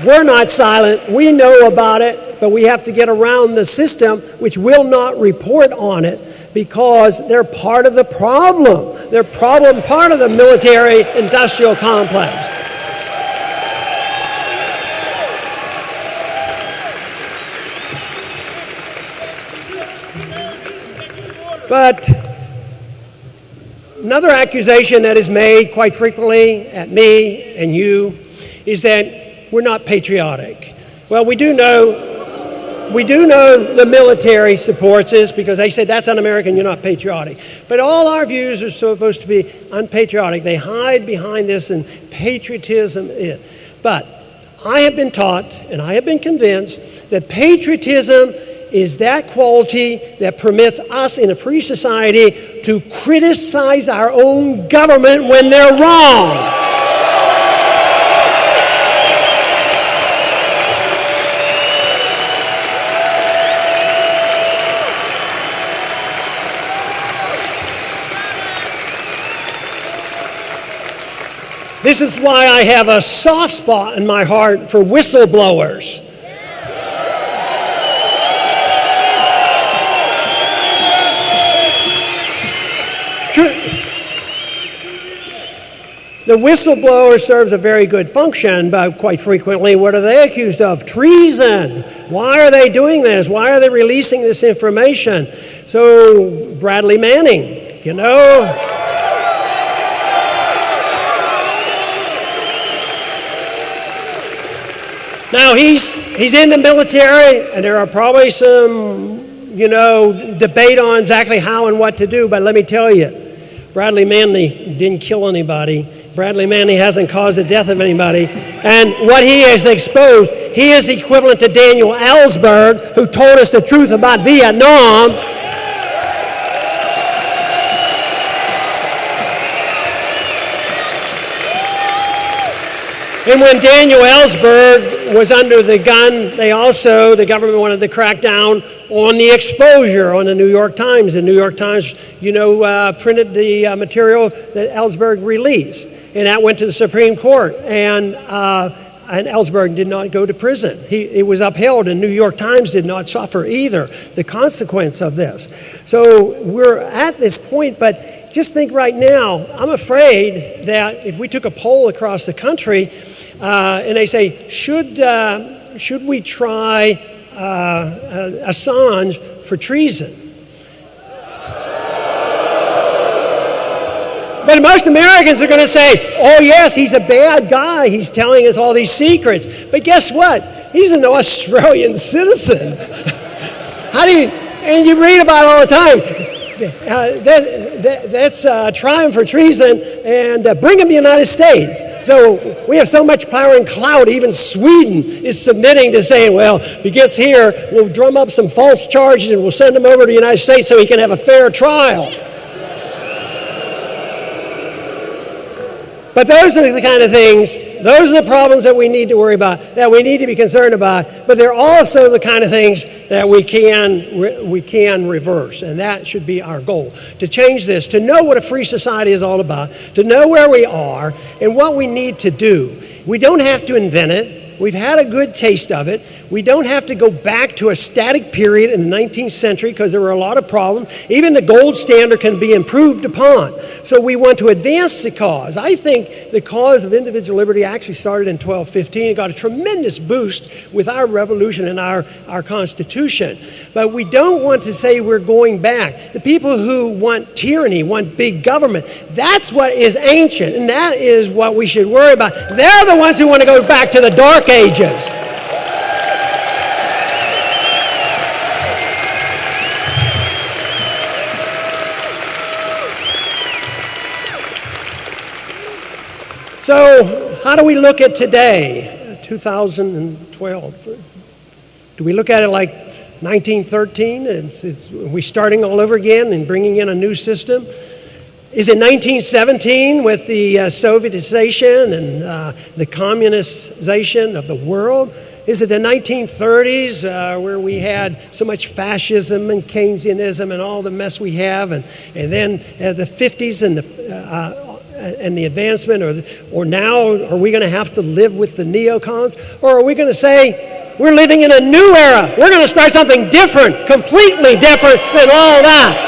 we're not silent. We know about it. but we have to get around the system which will not report on it because they're part of the problem. They're part of the military-industrial complex. But another accusation that is made quite frequently at me and you is that we're not patriotic. Well, we do know the military supports this because they said that's un-American, you're not patriotic. But all our views are supposed to be unpatriotic. They hide behind this and patriotism is. But I have been taught and I have been convinced that patriotism is that quality that permits us in a free society to criticize our own government when they're wrong. This is why I have a soft spot in my heart for whistleblowers. The whistleblower serves a very good function, but quite frequently, what are they accused of? Treason. Why are they doing this? Why are they releasing this information? So, Bradley Manning, you know. Now, he's in the military, and there are probably some, debate on exactly how and what to do, but let me tell you, Bradley Manning didn't kill anybody. Bradley Manning hasn't caused the death of anybody. And what he has exposed, he is equivalent to Daniel Ellsberg, who told us the truth about Vietnam. And when Daniel Ellsberg was under the gun, the government wanted to crack down on the exposure on the New York Times. The New York Times, printed the material that Ellsberg released. And that went to the Supreme Court. And Ellsberg did not go to prison. It was upheld, and New York Times did not suffer either, the consequence of this. So we're at this point, but just think right now, I'm afraid that if we took a poll across the country and they say, should we try Assange for treason? But most Americans are going to say, oh yes, he's a bad guy. He's telling us all these secrets. But guess what? He's an Australian citizen. And you read about it all the time. That's try him for treason and bring him to the United States. So we have so much power and clout, even Sweden is submitting to saying, well, if he gets here, we'll drum up some false charges and we'll send him over to the United States so he can have a fair trial. But those are the kind of things, those are the problems that we need to worry about, that we need to be concerned about, but they're also the kind of things that we can reverse, and that should be our goal, to change this, to know what a free society is all about, to know where we are and what we need to do. We don't have to invent it. We've had a good taste of it. We don't have to go back to a static period in the 19th century because there were a lot of problems. Even the gold standard can be improved upon. So we want to advance the cause. I think the cause of individual liberty actually started in 1215 and got a tremendous boost with our revolution and our Constitution. But we don't want to say we're going back. The people who want tyranny, want big government, that's what is ancient, and that is what we should worry about. They're the ones who want to go back to the Dark Ages. So, how do we look at today, 2012? Do we look at it like 1913? Are we starting all over again and bringing in a new system? Is it 1917 with the Sovietization and the communization of the world? Is it the 1930s where we had so much fascism and Keynesianism and all the mess we have, and then the 50s and the advancement, or now are we going to have to live with the neocons? Or are we going to say, We're living in a new era. We're going to start something different, completely different than all that.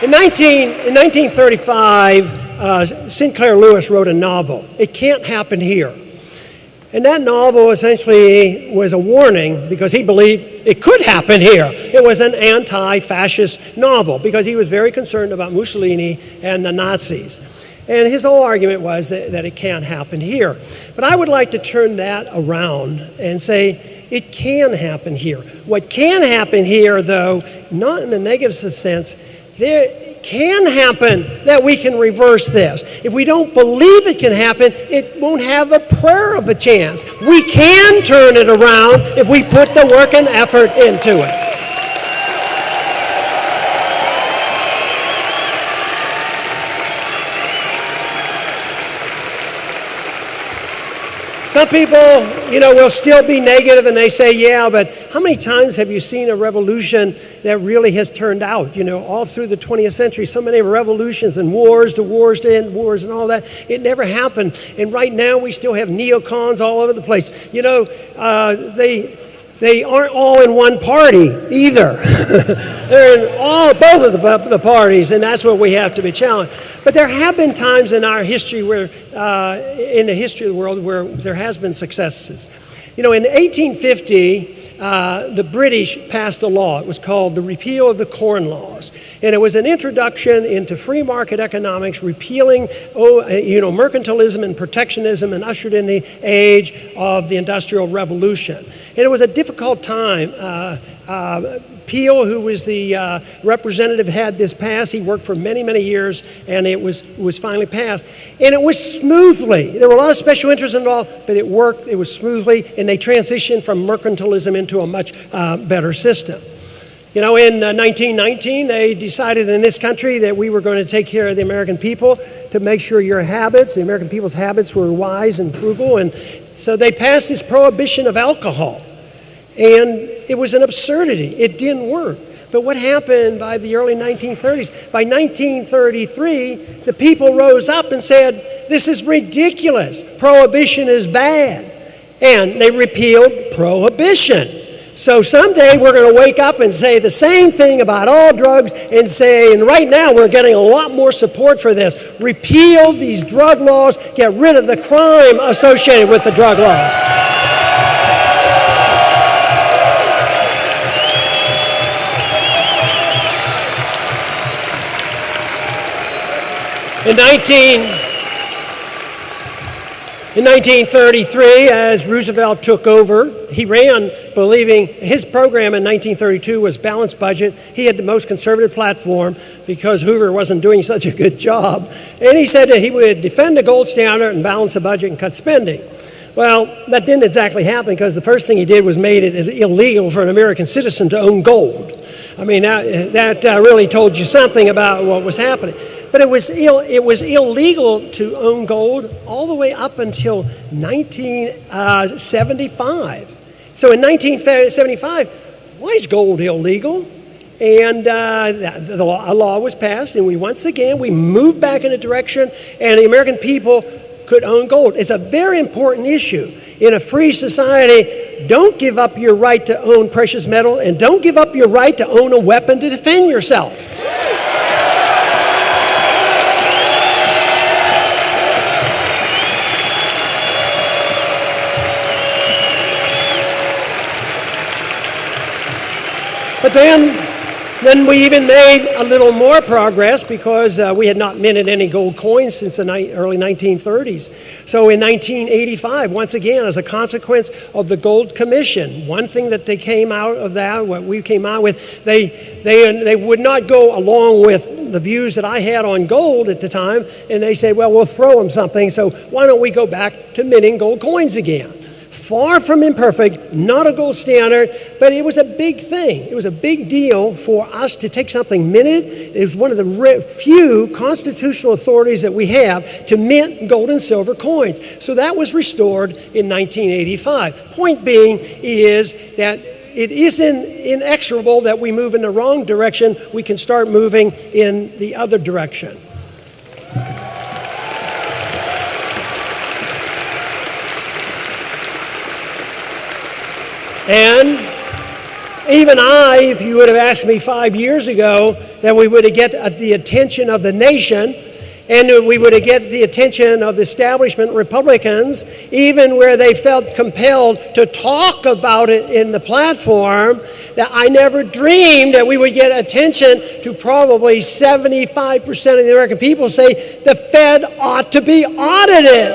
In 1935, Sinclair Lewis wrote a novel, It Can't Happen Here. And that novel essentially was a warning because he believed it could happen here. It was an anti-fascist novel because he was very concerned about Mussolini and the Nazis. And his whole argument was that it can't happen here. But I would like to turn that around and say, it can happen here. What can happen here, though, not in the negative sense, there can happen that we can reverse this. If we don't believe it can happen, it won't have a prayer of a chance. We can turn it around if we put the work and effort into it. Some people, will still be negative and they say, yeah, but how many times have you seen a revolution that really has turned out? All through the 20th century, so many revolutions and wars to end wars and all that. It never happened. And right now we still have neocons all over the place. They aren't all in one party either. They're in both of the parties, and that's where we have to be challenged. But there have been times in our history in the history of the world, where there has been successes. In 1850, the British passed a law. It was called the Repeal of the Corn Laws. And it was an introduction into free market economics, repealing mercantilism and protectionism, and ushered in the age of the Industrial Revolution. And it was a difficult time. Peel, who was the representative, had this passed. He worked for many, many years, and it was finally passed. And it was smoothly. There were a lot of special interests involved, but it worked. It was smoothly, and they transitioned from mercantilism into a much better system. In 1919, they decided in this country that we were going to take care of the American people to make sure the American people's habits were wise and frugal. And so they passed this prohibition of alcohol. And it was an absurdity. It didn't work. But what happened by the early 1930s? By 1933, the people rose up and said, this is ridiculous. Prohibition is bad. And they repealed prohibition. So someday we're going to wake up and say the same thing about all drugs and right now we're getting a lot more support for this. Repeal these drug laws, get rid of the crime associated with the drug law. In 1933, as Roosevelt took over, he ran believing his program in 1932 was balanced budget. He had the most conservative platform because Hoover wasn't doing such a good job. And he said that he would defend the gold standard and balance the budget and cut spending. Well, that didn't exactly happen because the first thing he did was made it illegal for an American citizen to own gold. I mean, that really told you something about what was happening. But it was illegal to own gold all the way up until 1975. So in 1975, why is gold illegal? And a law was passed, and we moved back in a direction, and the American people could own gold. It's a very important issue. In a free society, don't give up your right to own precious metal, and don't give up your right to own a weapon to defend yourself. But then we even made a little more progress because we had not minted any gold coins since the early 1930s. So in 1985, once again, as a consequence of the Gold Commission, one thing that they came out of that, what we came out with, they would not go along with the views that I had on gold at the time, and they said, well, we'll throw them something, so why don't we go back to minting gold coins again? Far from imperfect, not a gold standard, but it was a big thing. It was a big deal for us to take something minted. It was one of the few constitutional authorities that we have to mint gold and silver coins. So that was restored in 1985. Point being is that it isn't inexorable that we move in the wrong direction. We can start moving in the other direction. And even if you would have asked me 5 years ago that we would have get the attention of the nation and we would have get the attention of the establishment Republicans, even where they felt compelled to talk about it in the platform, that I never dreamed that we would get attention to probably 75% of the American people say the Fed ought to be audited.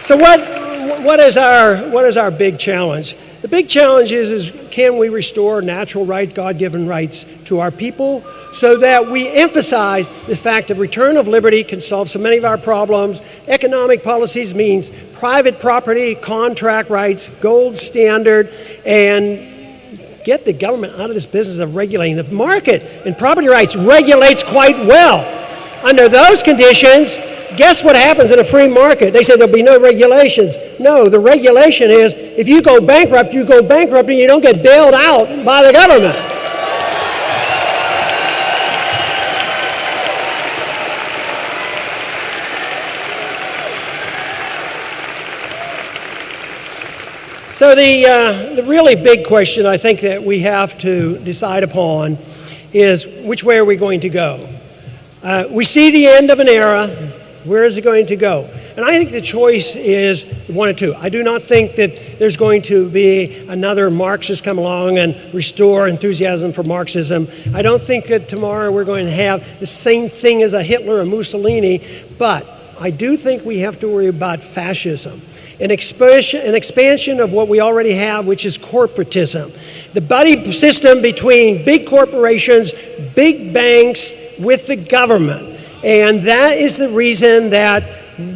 So what is our big challenge? The big challenge is can we restore natural rights, God-given rights to our people so that we emphasize the fact that return of liberty can solve so many of our problems. Economic policies means private property, contract rights, gold standard, and get the government out of this business of regulating. The market and property rights regulates quite well. Under those conditions, guess what happens in a free market? They say there'll be no regulations. No, the regulation is if you go bankrupt and you don't get bailed out by the government. So the really big question I think that we have to decide upon is which way are we going to go? We see the end of an era. Where is it going to go? And I think the choice is one of two. I do not think that there's going to be another Marxist come along and restore enthusiasm for Marxism. I don't think that tomorrow we're going to have the same thing as a Hitler or Mussolini, but I do think we have to worry about fascism, an expansion of what we already have, which is corporatism. The buddy system between big corporations, big banks with the government. And that is the reason that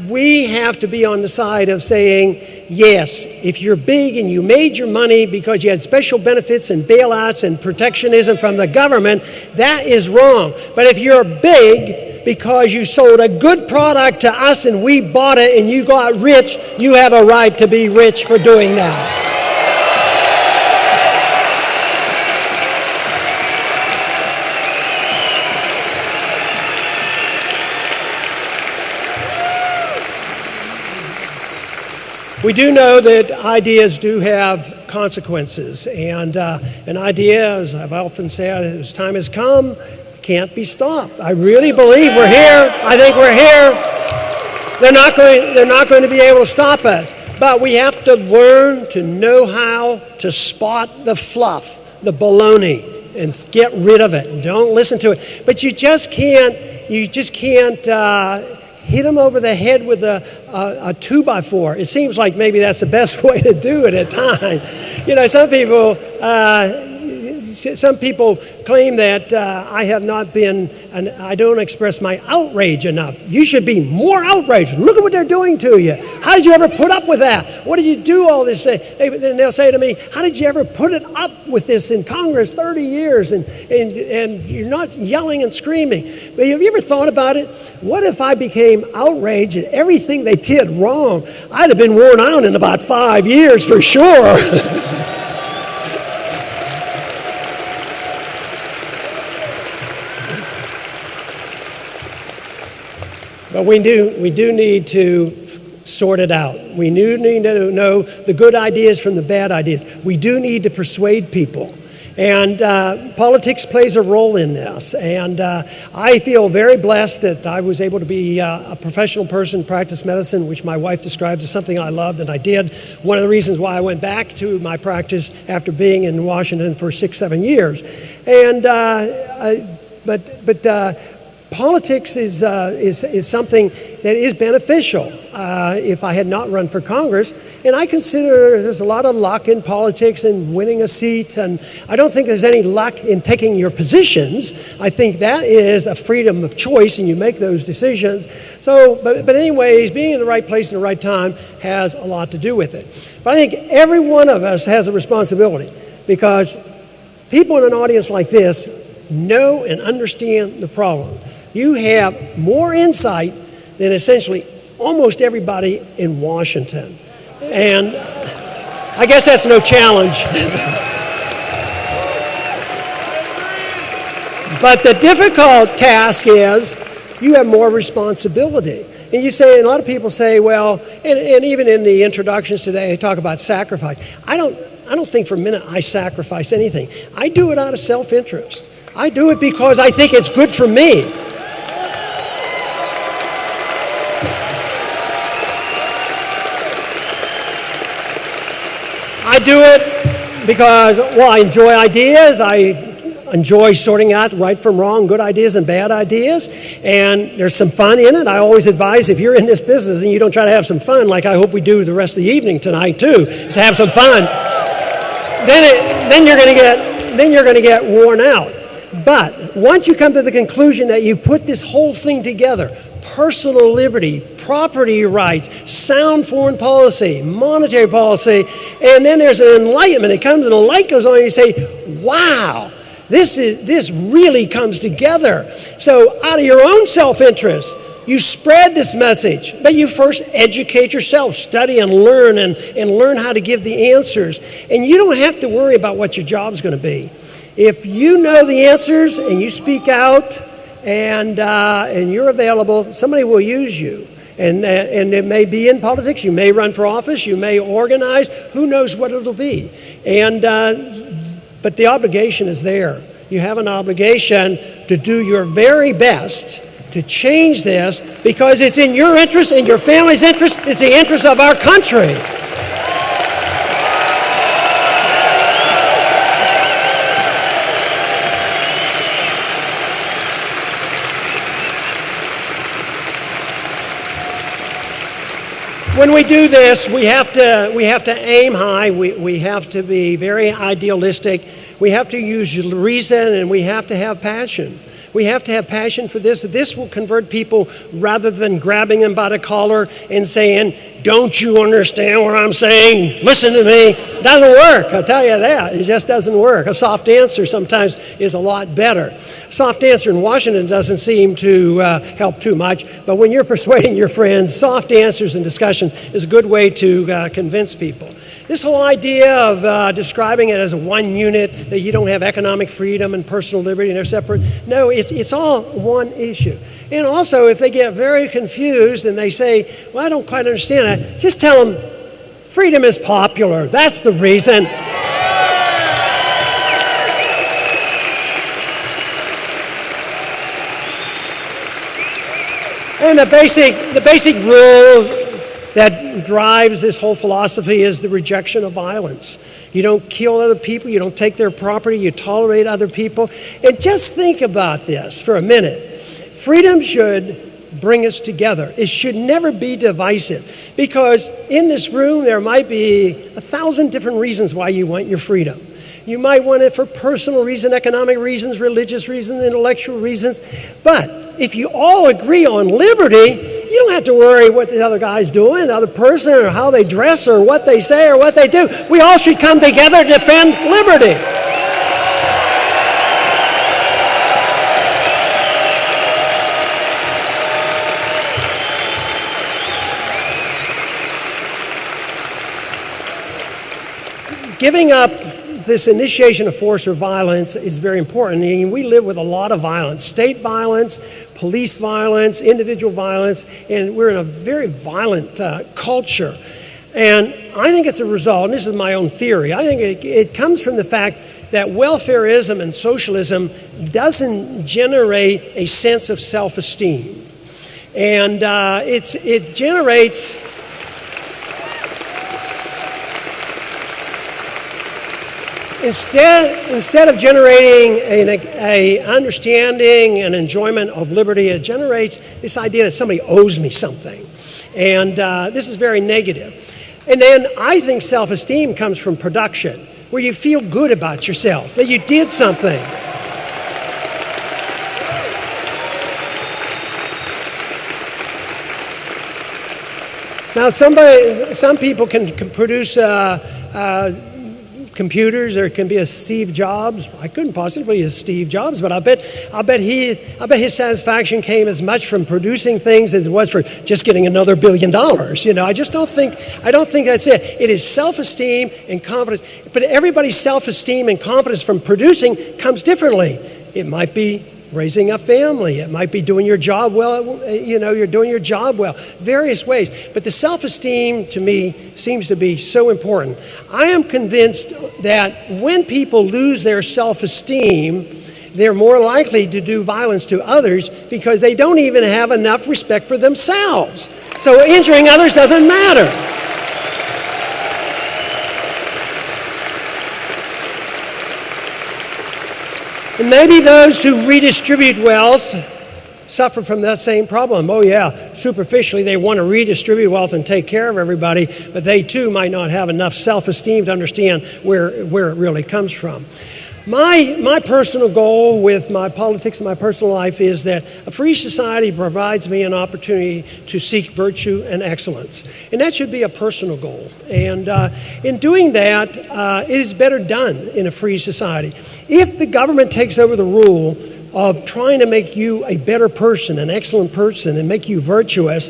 we have to be on the side of saying, yes, if you're big and you made your money because you had special benefits and bailouts and protectionism from the government, that is wrong. But if you're big because you sold a good product to us and we bought it and you got rich, you have a right to be rich for doing that. We do know that ideas do have consequences, and an idea, as I've often said, as time has come, can't be stopped. I really believe we're here. I think we're here. They're not going to be able to stop us, but we have to learn to know how to spot the fluff, the baloney, and get rid of it. Don't listen to it. But you just can't hit them over the head with a 2x4. It seems like maybe that's the best way to do it at times. You know, some people claim that I have not been, and I don't express my outrage enough. You should be more outraged. Look at what they're doing to you. How did you ever put up with that? What did you do all this? Then they'll say to me, how did you ever put it up with this in Congress 30 years and you're not yelling and screaming? But have you ever thought about it? What if I became outraged at everything they did wrong? I'd have been worn out in about 5 years for sure. But we do need to sort it out. We do need to know the good ideas from the bad ideas. We do need to persuade people. And politics plays a role in this. And I feel very blessed that I was able to be a professional person, practice medicine, which my wife described as something I loved, and I did. One of the reasons why I went back to my practice after being in Washington for 6-7 years. And politics is something that is beneficial if I had not run for Congress. And I consider there's a lot of luck in politics and winning a seat. And I don't think there's any luck in taking your positions. I think that is a freedom of choice and you make those decisions. So, but anyways, being in the right place in the right time has a lot to do with it. But I think every one of us has a responsibility because people in an audience like this know and understand the problem. You have more insight than essentially almost everybody in Washington. And I guess that's no challenge. But the difficult task is you have more responsibility. And you say, and a lot of people say, well, and even in the introductions today, I talk about sacrifice. I don't think for a minute I sacrifice anything. I do it out of self-interest. I do it because I think it's good for me. I do it because, well, I enjoy ideas. I enjoy sorting out right from wrong, good ideas and bad ideas, and there's some fun in it. I always advise, if you're in this business and you don't try to have some fun, like I hope we do the rest of the evening tonight too, is have some fun, then you're going to get worn out. But once you come to the conclusion that you put this whole thing together, personal liberty, property rights, sound foreign policy, monetary policy, and then there's an enlightenment. It comes and a light goes on and you say, wow, this really comes together. So out of your own self-interest, you spread this message, but you first educate yourself, study and learn, and learn how to give the answers. And you don't have to worry about what your job's going to be. If you know the answers and you speak out and you're available, somebody will use you. And it may be in politics. You may run for office. You may organize. Who knows what it'll be? But the obligation is there. You have an obligation to do your very best to change this because it's in your interest, in your family's interest, it's the interest of our country. When we do this, we have to aim high. We have to be very idealistic. We have to use reason, and we have to have passion. We have to have passion for this. This will convert people rather than grabbing them by the collar and saying, don't you understand what I'm saying? Listen to me. It doesn't work, I'll tell you that. It just doesn't work. A soft answer sometimes is a lot better. Soft answer in Washington doesn't seem to help too much, but when you're persuading your friends, soft answers and discussion is a good way to convince people. This whole idea of describing it as a one unit, that you don't have economic freedom and personal liberty and they're separate, no, it's all one issue. And also, if they get very confused and they say, well, I don't quite understand that, just tell them freedom is popular. That's the reason. And the basic rule that drives this whole philosophy is the rejection of violence. You don't kill other people, you don't take their property, you tolerate other people. And just think about this for a minute. Freedom should bring us together. It should never be divisive, because in this room there might be 1,000 different reasons why you want your freedom. You might want it for personal reasons, economic reasons, religious reasons, intellectual reasons. But if you all agree on liberty, you don't have to worry what the other guy's doing, the other person, or how they dress, or what they say, or what they do. We all should come together to defend liberty. Giving up this initiation of force or violence is very important. I mean, we live with a lot of violence, state violence, police violence, individual violence, and we're in a very violent culture. And I think it's a result, and this is my own theory, I think it comes from the fact that welfareism and socialism doesn't generate a sense of self-esteem. And it generates... Instead of generating an understanding and enjoyment of liberty, it generates this idea that somebody owes me something. And this is very negative. And then I think self-esteem comes from production, where you feel good about yourself, that you did something. Now, some people can produce computers. There can be a Steve Jobs. I couldn't possibly be a Steve Jobs, but I bet his satisfaction came as much from producing things as it was for just getting another $1 billion. I don't think that's it. It is self-esteem and confidence. But everybody's self-esteem and confidence from producing comes differently. It might be raising a family. It might be doing your job well. You're doing your job well. Various ways. But the self-esteem, to me, seems to be so important. I am convinced that when people lose their self-esteem, they're more likely to do violence to others because they don't even have enough respect for themselves. So injuring others doesn't matter. And maybe those who redistribute wealth suffer from that same problem. Oh yeah, superficially they want to redistribute wealth and take care of everybody, but they too might not have enough self-esteem to understand where it really comes from. My personal goal with my politics and my personal life is that a free society provides me an opportunity to seek virtue and excellence. And that should be a personal goal. And in doing that, it is better done in a free society. If the government takes over the rule of trying to make you a better person, an excellent person, and make you virtuous,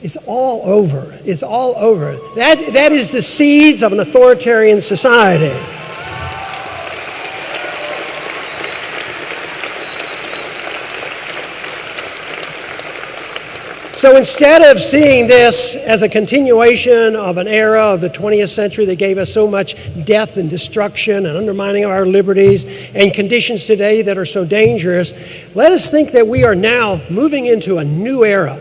it's all over. It's all over. That is the seeds of an authoritarian society. So instead of seeing this as a continuation of an era of the 20th century that gave us so much death and destruction and undermining of our liberties and conditions today that are so dangerous, let us think that we are now moving into a new era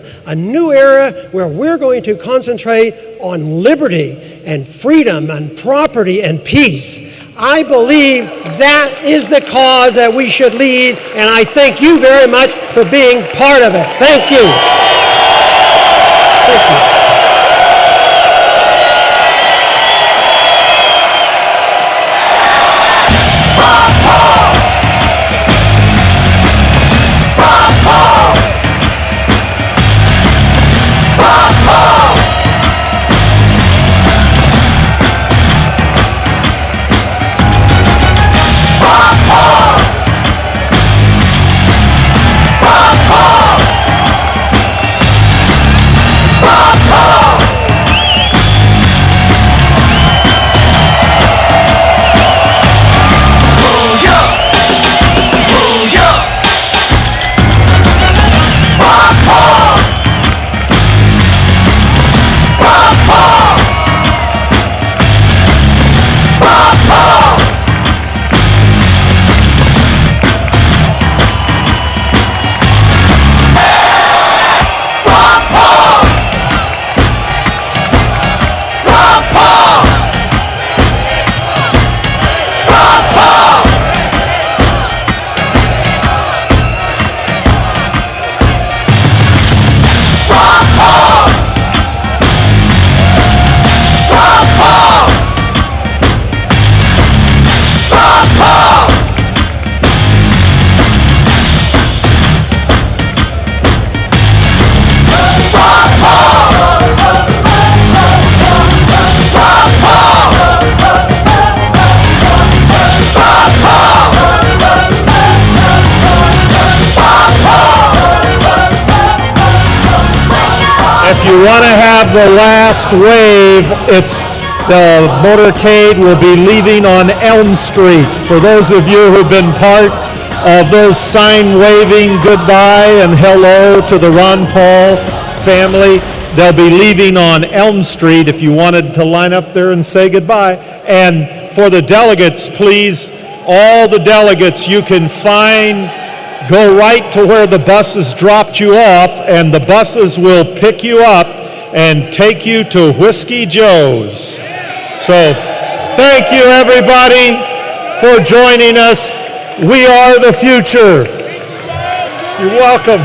where we're going to concentrate on liberty and freedom and property and peace. I believe that is the cause that we should lead, and I thank you very much for being part of it. Thank you. Thank you. If you want to have the last wave, the motorcade will be leaving on Elm Street. For those of you who've been part of those sign waving goodbye and hello to the Ron Paul family, they'll be leaving on Elm Street if you wanted to line up there and say goodbye. And for the delegates, please, all the delegates you can find, go right to where the buses dropped you off, and the buses will pick you up and take you to Whiskey Joe's. So thank you, everybody, for joining us. We are the future. You're welcome.